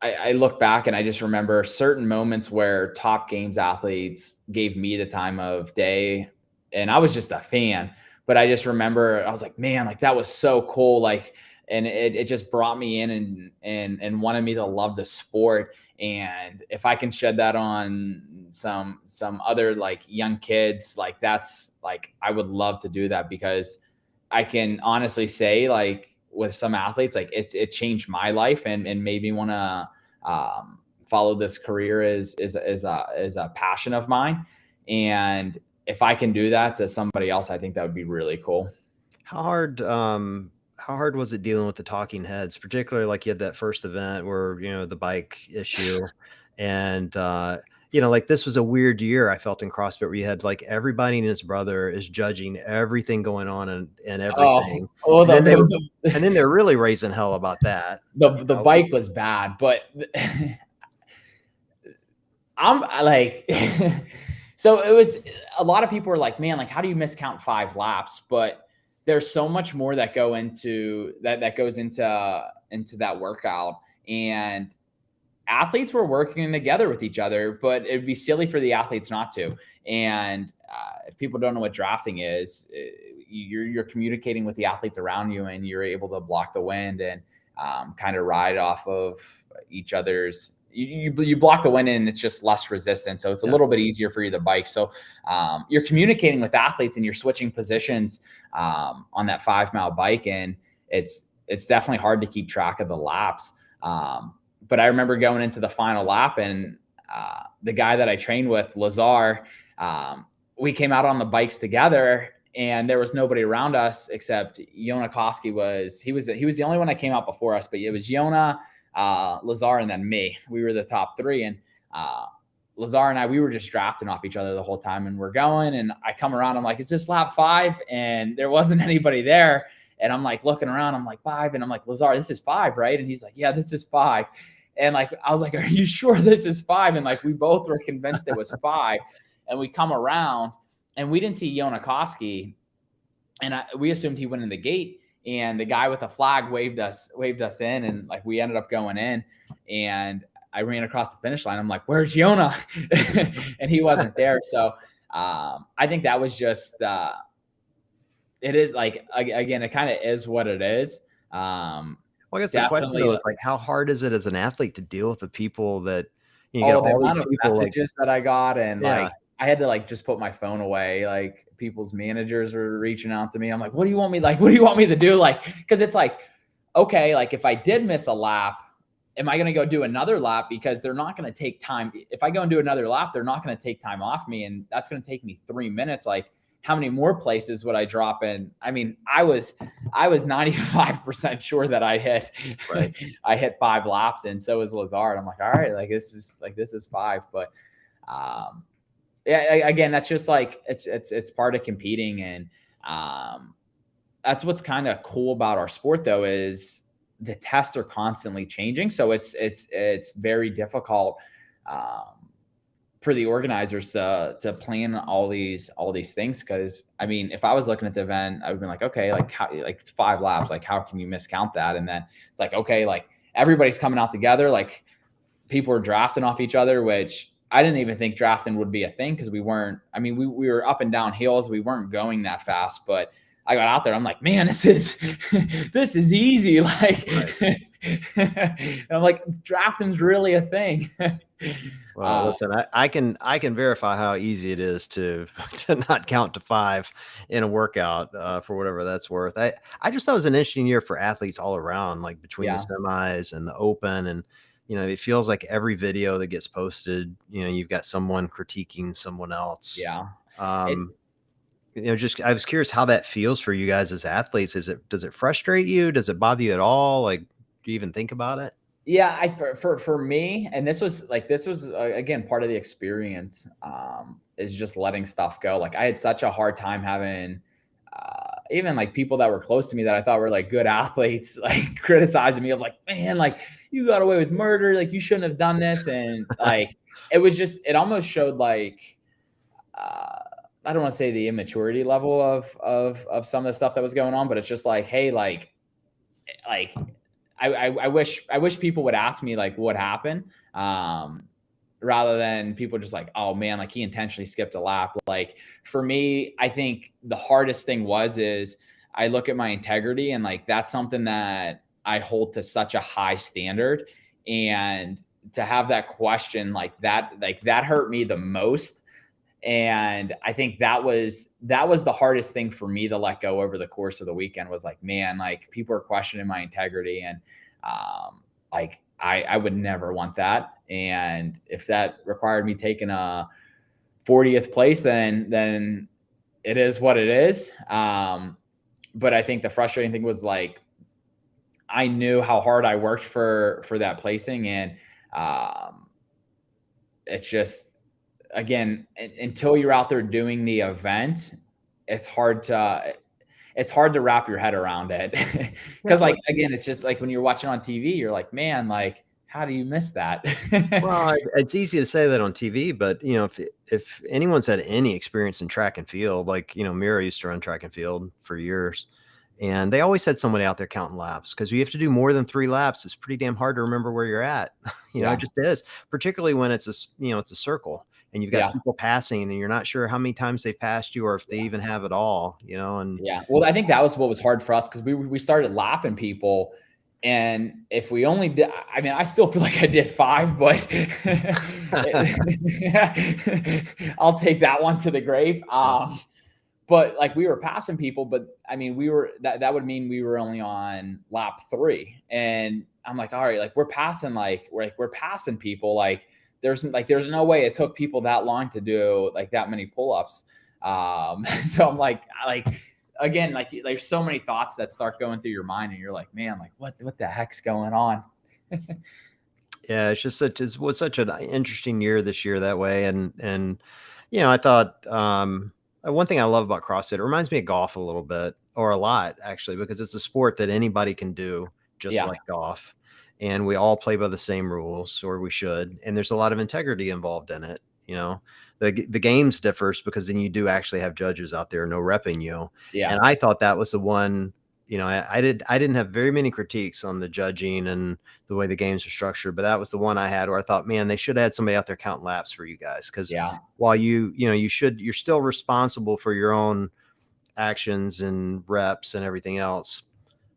I look back and I just remember certain moments where top games athletes gave me the time of day, and I was just a fan. But I just remember I was like, man, like that was so cool. Like, and it just brought me in and wanted me to love the sport. And if I can shed that on some other like young kids, like that's like I would love to do that, because I can honestly say, like with some athletes, like it changed my life and made me want to follow this career is a passion of mine. And if I can do that to somebody else, I think that would be really cool. How hard was it dealing with the talking heads, particularly like you had that first event where, the bike issue, and like this was a weird year I felt in CrossFit, where you had like everybody and his brother is judging everything going on and Oh, everything. oh, And then and then they're really raising hell about that. the bike was bad, but I'm like, so it was a lot of people were like, man, like, how do you miscount 5 laps? But there's so much more that go into that goes into that workout. And athletes were working together with each other, but it'd be silly for the athletes not to. And if people don't know what drafting is, you're communicating with the athletes around you, and you're able to block the wind and kind of ride off of each other's. You block the wind, and it's just less resistance, so it's a Yeah. little bit easier for you to bike. So you're communicating with athletes, and you're switching positions on that 5 mile bike, and it's definitely hard to keep track of the laps. But I remember going into the final lap, and the guy that I trained with, Lazar, we came out on the bikes together, and there was nobody around us except Yona Koski he was the only one that came out before us, but it was Yona, Lazar, and then me. We were the top 3, and Lazar and I, we were just drafting off each other the whole time, and we're going, and I come around, I'm like, is this lap 5? And there wasn't anybody there. And I'm like looking around, I'm like 5, and I'm like, Lazar, this is 5, right? And he's like, yeah, this is 5. And like, I was like, are you sure this is 5? And like, we both were convinced it was 5. And we come around, and we didn't see Yona Koski, and we assumed he went in the gate. And the guy with the flag waved us in, and like we ended up going in. And I ran across the finish line. I'm like, where's Yona? And he wasn't there. So I think that was just, it is like, again, it kind of is what it is. Well, I guess the question Definitely. though is like, how hard is it as an athlete to deal with the people that you get Oh, the all these amount of people like, messages that I got, and yeah, like I had to like just put my phone away. Like people's managers were reaching out to me. I'm like, what do you want me like? What do you want me to do? Like, because it's like, okay, like if I did miss a lap, am I going to go do another lap? Because they're not going to take time. If I go and do another lap, they're not going to take time off me, and that's going to take me 3 minutes. Like, how many more places would I drop in? I mean, I was 95% sure that I hit right. I hit 5 laps, and so was Lazard. I'm like, all right, like this is 5. But yeah, again, that's just like it's part of competing, and that's what's kind of cool about our sport though, is the tests are constantly changing. So it's very difficult for the organizers to plan all these things. Because I mean, if I was looking at the event, I would be like, okay, like how, like it's 5 laps, like how can you miscount that? And then it's like, okay, like everybody's coming out together, like people are drafting off each other, which I didn't even think drafting would be a thing, because we weren't. I mean, we were up and down hills, we weren't going that fast, but I got out there, I'm like, man, this is this is easy. Like, Right. and I'm like, drafting's really a thing. Well, listen, I can verify how easy it is to to not count to 5 in a workout, for whatever that's worth. I just thought it was an interesting year for athletes all around, like between the Yeah, semis and the open, and it feels like every video that gets posted, you've got someone critiquing someone else. yeah. It, Um, just I was curious how that feels for you guys as athletes. Does it frustrate you? Does it bother you at all? Like, do you even think about it? Yeah, I for me, and this was again part of the experience, is just letting stuff go. Like I had such a hard time having even like people that were close to me that I thought were like good athletes, like criticizing me of like, man, like you got away with murder, like you shouldn't have done this, and like it almost showed like uh, I don't want to say the immaturity level of some of the stuff that was going on, but it's just like, hey, like I wish people would ask me like what happened, rather than people just like, oh man, like he intentionally skipped a lap. Like for me, I think the hardest thing is I look at my integrity, and like that's something that I hold to such a high standard, and to have that question like that hurt me the most. And I think that was the hardest thing for me to let go over the course of the weekend, was like, man, like people are questioning my integrity, and like I would never want that. And if that required me taking a 40th place, then it is what it is. But I think the frustrating thing was like I knew how hard I worked for that placing, and it's just, again, until you're out there doing the event, it's hard to wrap your head around it. Yeah. Because like again, it's just like when you're watching on TV, you're like, man, like how do you miss that? Well, it's easy to say that on TV, but if anyone's had any experience in track and field, like Mira used to run track and field for years, and they always had somebody out there counting laps, because you have to do more than 3 laps. It's pretty damn hard to remember where you're at. It Yeah, just is, particularly when it's a circle and you've got yeah, people passing and you're not sure how many times they've passed you or if they even have it all. And yeah. Well, I think that was what was hard for us, because we started lapping people, and if we only did, I mean, I still feel like I did 5, but I'll take that one to the grave. But like we were passing people, but I mean, that would mean we were only on lap 3. And I'm like, all right, like we're passing people. Like there's no way it took people that long to do like that many pull-ups. So I'm like, again, like there's so many thoughts that start going through your mind, and you're like, man, like what the heck's going on? yeah, it was such an interesting year this year that way. And I thought, one thing I love about CrossFit, it reminds me of golf a little bit, or a lot actually, because it's a sport that anybody can do, just Yeah, like golf. And we all play by the same rules, or we should. And there's a lot of integrity involved in it. The games differs because then you do actually have judges out there no repping you. yeah, And I thought that was the one, I didn't have very many critiques on the judging and the way the games are structured, but that was the one I had where I thought, man, they should have had somebody out there counting laps for you guys. Cause Yeah. while you're still responsible for your own actions and reps and everything else,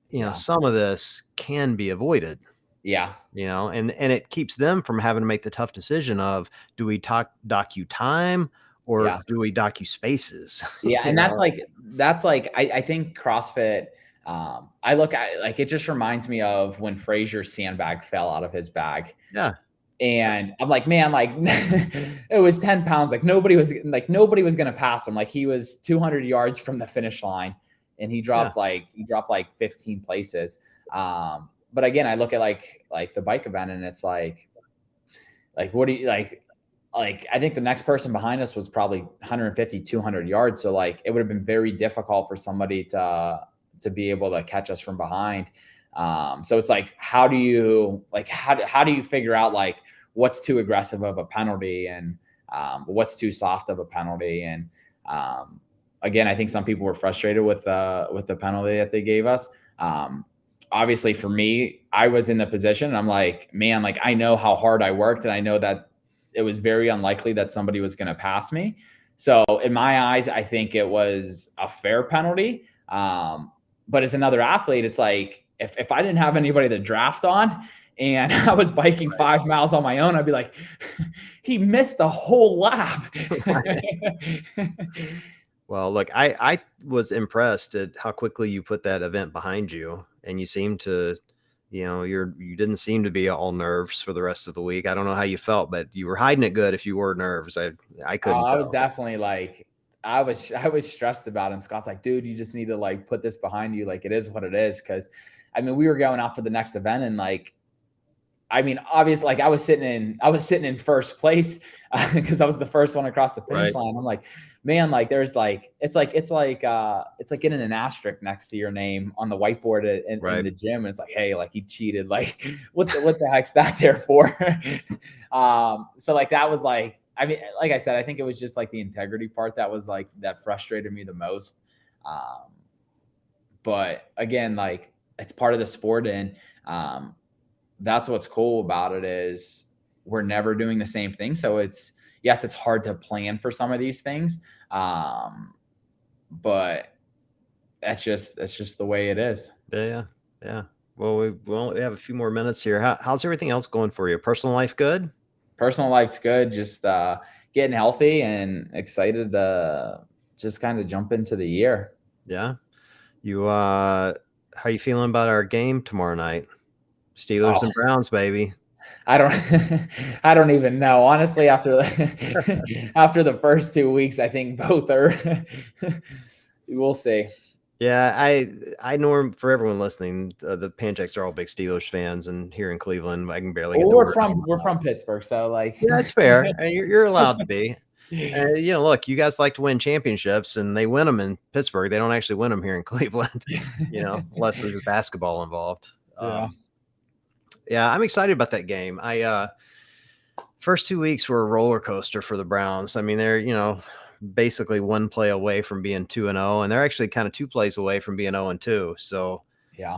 Yeah. some of this can be avoided, Yeah. and it keeps them from having to make the tough decision of, do we dock you time or Yeah. do we dock you spaces? Yeah. you And know? that's like, I think CrossFit, I look at like, it just reminds me of when Frazier's sandbag fell out of his bag. Yeah. And I'm like, man, like it was 10 pounds. Like nobody was going to pass him. Like he was 200 yards from the finish line and he Yeah. dropped like 15 places. But again, I look at like the bike event and it's like, what do you like, I think the next person behind us was probably 150, 200 yards. So like, it would have been very difficult for somebody to be able to catch us from behind. So it's like, how do you figure out like what's too aggressive of a penalty and what's too soft of a penalty? And again, I think some people were frustrated with the penalty that they gave us. Obviously for me, I was in the position and I'm like, man, like I know how hard I worked and I know that it was very unlikely that somebody was going to pass me. So in my eyes, I think it was a fair penalty. But as another athlete, it's like, if I didn't have anybody to draft on and I was biking 5 miles on my own, I'd be like, he missed the whole lap. Well, look, I was impressed at how quickly you put that event behind you, and you seemed to, you didn't seem to be all nerves for the rest of the week. I don't know how you felt, but you were hiding it good if you were nerves. I couldn't I was tell. definitely like, I was stressed about it. And Scott's like, dude, you just need to like put this behind you. Like it is what it is. Cause I mean, we were going out for the next event and like, I mean, obviously, like I was sitting in first place because I was the first one across the finish line. I'm like, man, like there's like, it's like getting an asterisk next to your name on the whiteboard in the gym. And it's like, hey, like he cheated. Like what the heck's that there for? So like, that was like, I mean, like I said, I think it was just like the integrity part that was like, that frustrated me the most. But again, like it's part of the sport and, that's what's cool about it is we're never doing the same thing. So it's hard to plan for some of these things. But that's just the way it is. Yeah. Well, we only have a few more minutes here. How's everything else going for you? Personal life good? Personal life's good. Just getting healthy and excited to just kind of jump into the year. Yeah. How are you feeling about our game tomorrow night? Steelers and Browns, baby. I don't even know. Honestly, after the first 2 weeks, I think both are. We'll see. Yeah, I know for everyone listening, the Panchiks are all big Steelers fans, and here in Cleveland, I can barely get the word out. We're from Pittsburgh, so like, yeah, it's fair. You're allowed to be. Look, you guys like to win championships, and they win them in Pittsburgh. They don't actually win them here in Cleveland, unless there's basketball involved. Yeah, I'm excited about that game. First 2 weeks were a roller coaster for the Browns. I mean, they're, basically one play away from being 2-0, and they're actually kind of 2 plays away from being 0-2. So yeah,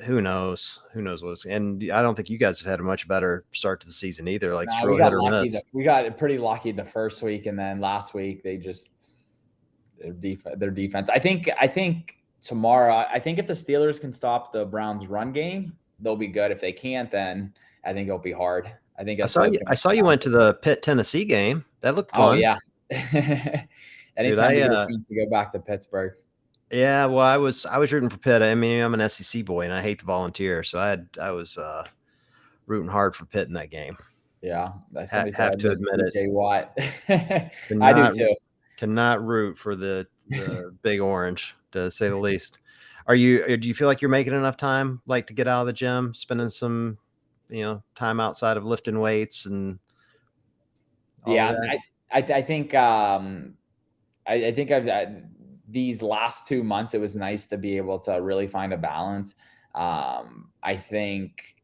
who knows what's, and I don't think you guys have had a much better start to the season either. Like it's real we got hit or lucky. miss. We got pretty lucky the first week, and then last week they just their defense. I think tomorrow. I think if the Steelers can stop the Browns' run game, they'll be good. If they can't, then I think it'll be hard. I think I saw you went to the Pitt Tennessee game. That looked fun. Oh yeah. Anytime you get a chance to go back to Pittsburgh. Yeah, well, I was rooting for Pitt. I mean, I'm an SEC boy, and I hate the Volunteer, so I was rooting hard for Pitt in that game. Yeah, have to admit it. J. Watt. I do too. Cannot root for the Big Orange, to say the least. Do you feel like you're making enough time, like to get out of the gym, spending some, time outside of lifting weights and all yeah, that? I think I think these last 2 months, it was nice to be able to really find a balance. I think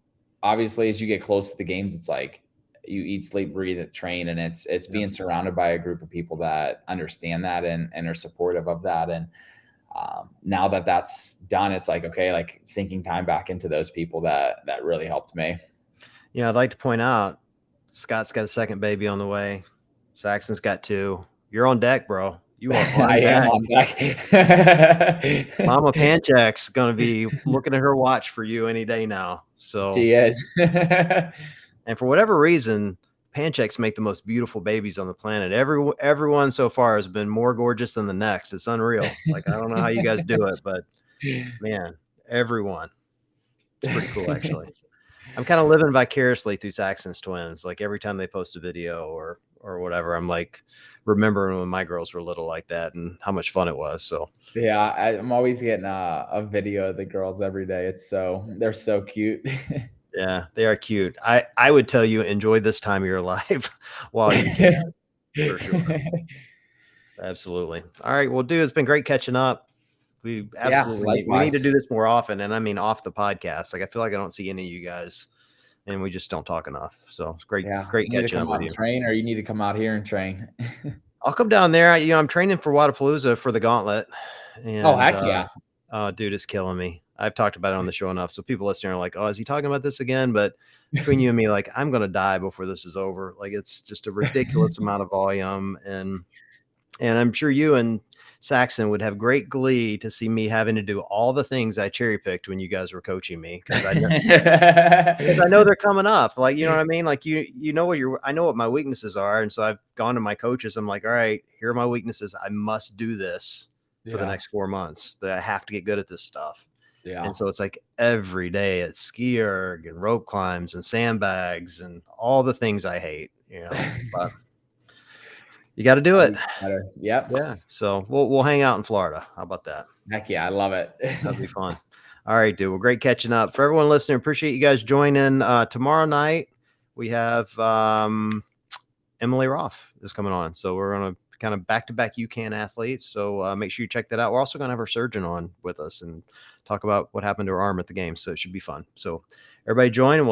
obviously as you get close to the games, it's like you eat, sleep, breathe, train, and it's being surrounded by a group of people that understand that and are supportive of that. And now that that's done, it's like, okay, like sinking time back into those people that really helped me. Yeah, I'd like to point out Scott's got a second baby on the way. Saxon's got 2. You're on deck, bro. You are I on am deck. on deck. Mama Panchik's gonna be looking at her watch for you any day now. So, She is. and for whatever reason, Panchik's make the most beautiful babies on the planet. Everyone so far has been more gorgeous than the next. It's unreal. Like, I don't know how you guys do it, but man, everyone. It's pretty cool, actually. I'm kind of living vicariously through Saxon's twins. Like every time they post a video or whatever, I'm like remembering when my girls were little like that and how much fun it was. So Yeah, I'm always getting a video of the girls every day. They're so cute. yeah, they are cute. I would tell you enjoy this time of your life while you can, for sure. Absolutely. All right. Well, dude, it's been great catching up. We Yeah, absolutely we need to likewise. do this more often. And I mean off the podcast. Like I feel like I don't see any of you guys and we just don't talk enough. So it's great Yeah, great you need to catching come up out with and you. train, or you need to come out here and train. I'll come down there. I'm training for Wadapalooza for the gauntlet, Oh, and heck yeah. dude, it's killing me. I've talked about it on the show enough, so people listening are like, "Oh, is he talking about this again?" But between you and me, like, I'm gonna die before this is over. Like, it's just a ridiculous amount of volume, and I'm sure you and Saxon would have great glee to see me having to do all the things I cherry picked when you guys were coaching me because I know they're coming up. Like, you know what I mean? Like you know I know what my weaknesses are. And so I've gone to my coaches. I'm like, all right, here are my weaknesses. I must do this for the Yeah, next 4 months. That I have to get good at this stuff. yeah. And so it's like every day at ski erg and rope climbs and sandbags and all the things I hate, but you got to do it. Always better. Yep. Yeah. So we'll hang out in Florida. How about that? Heck yeah, I love it. That'd be fun. All right, dude. Well, great catching up. For everyone listening, appreciate you guys joining. Tomorrow night, we have Emily Roth is coming on. So we're going to kind of back-to-back UCAN athletes. So make sure you check that out. We're also going to have our surgeon on with us and talk about what happened to her arm at the game. So it should be fun. So everybody join and we'll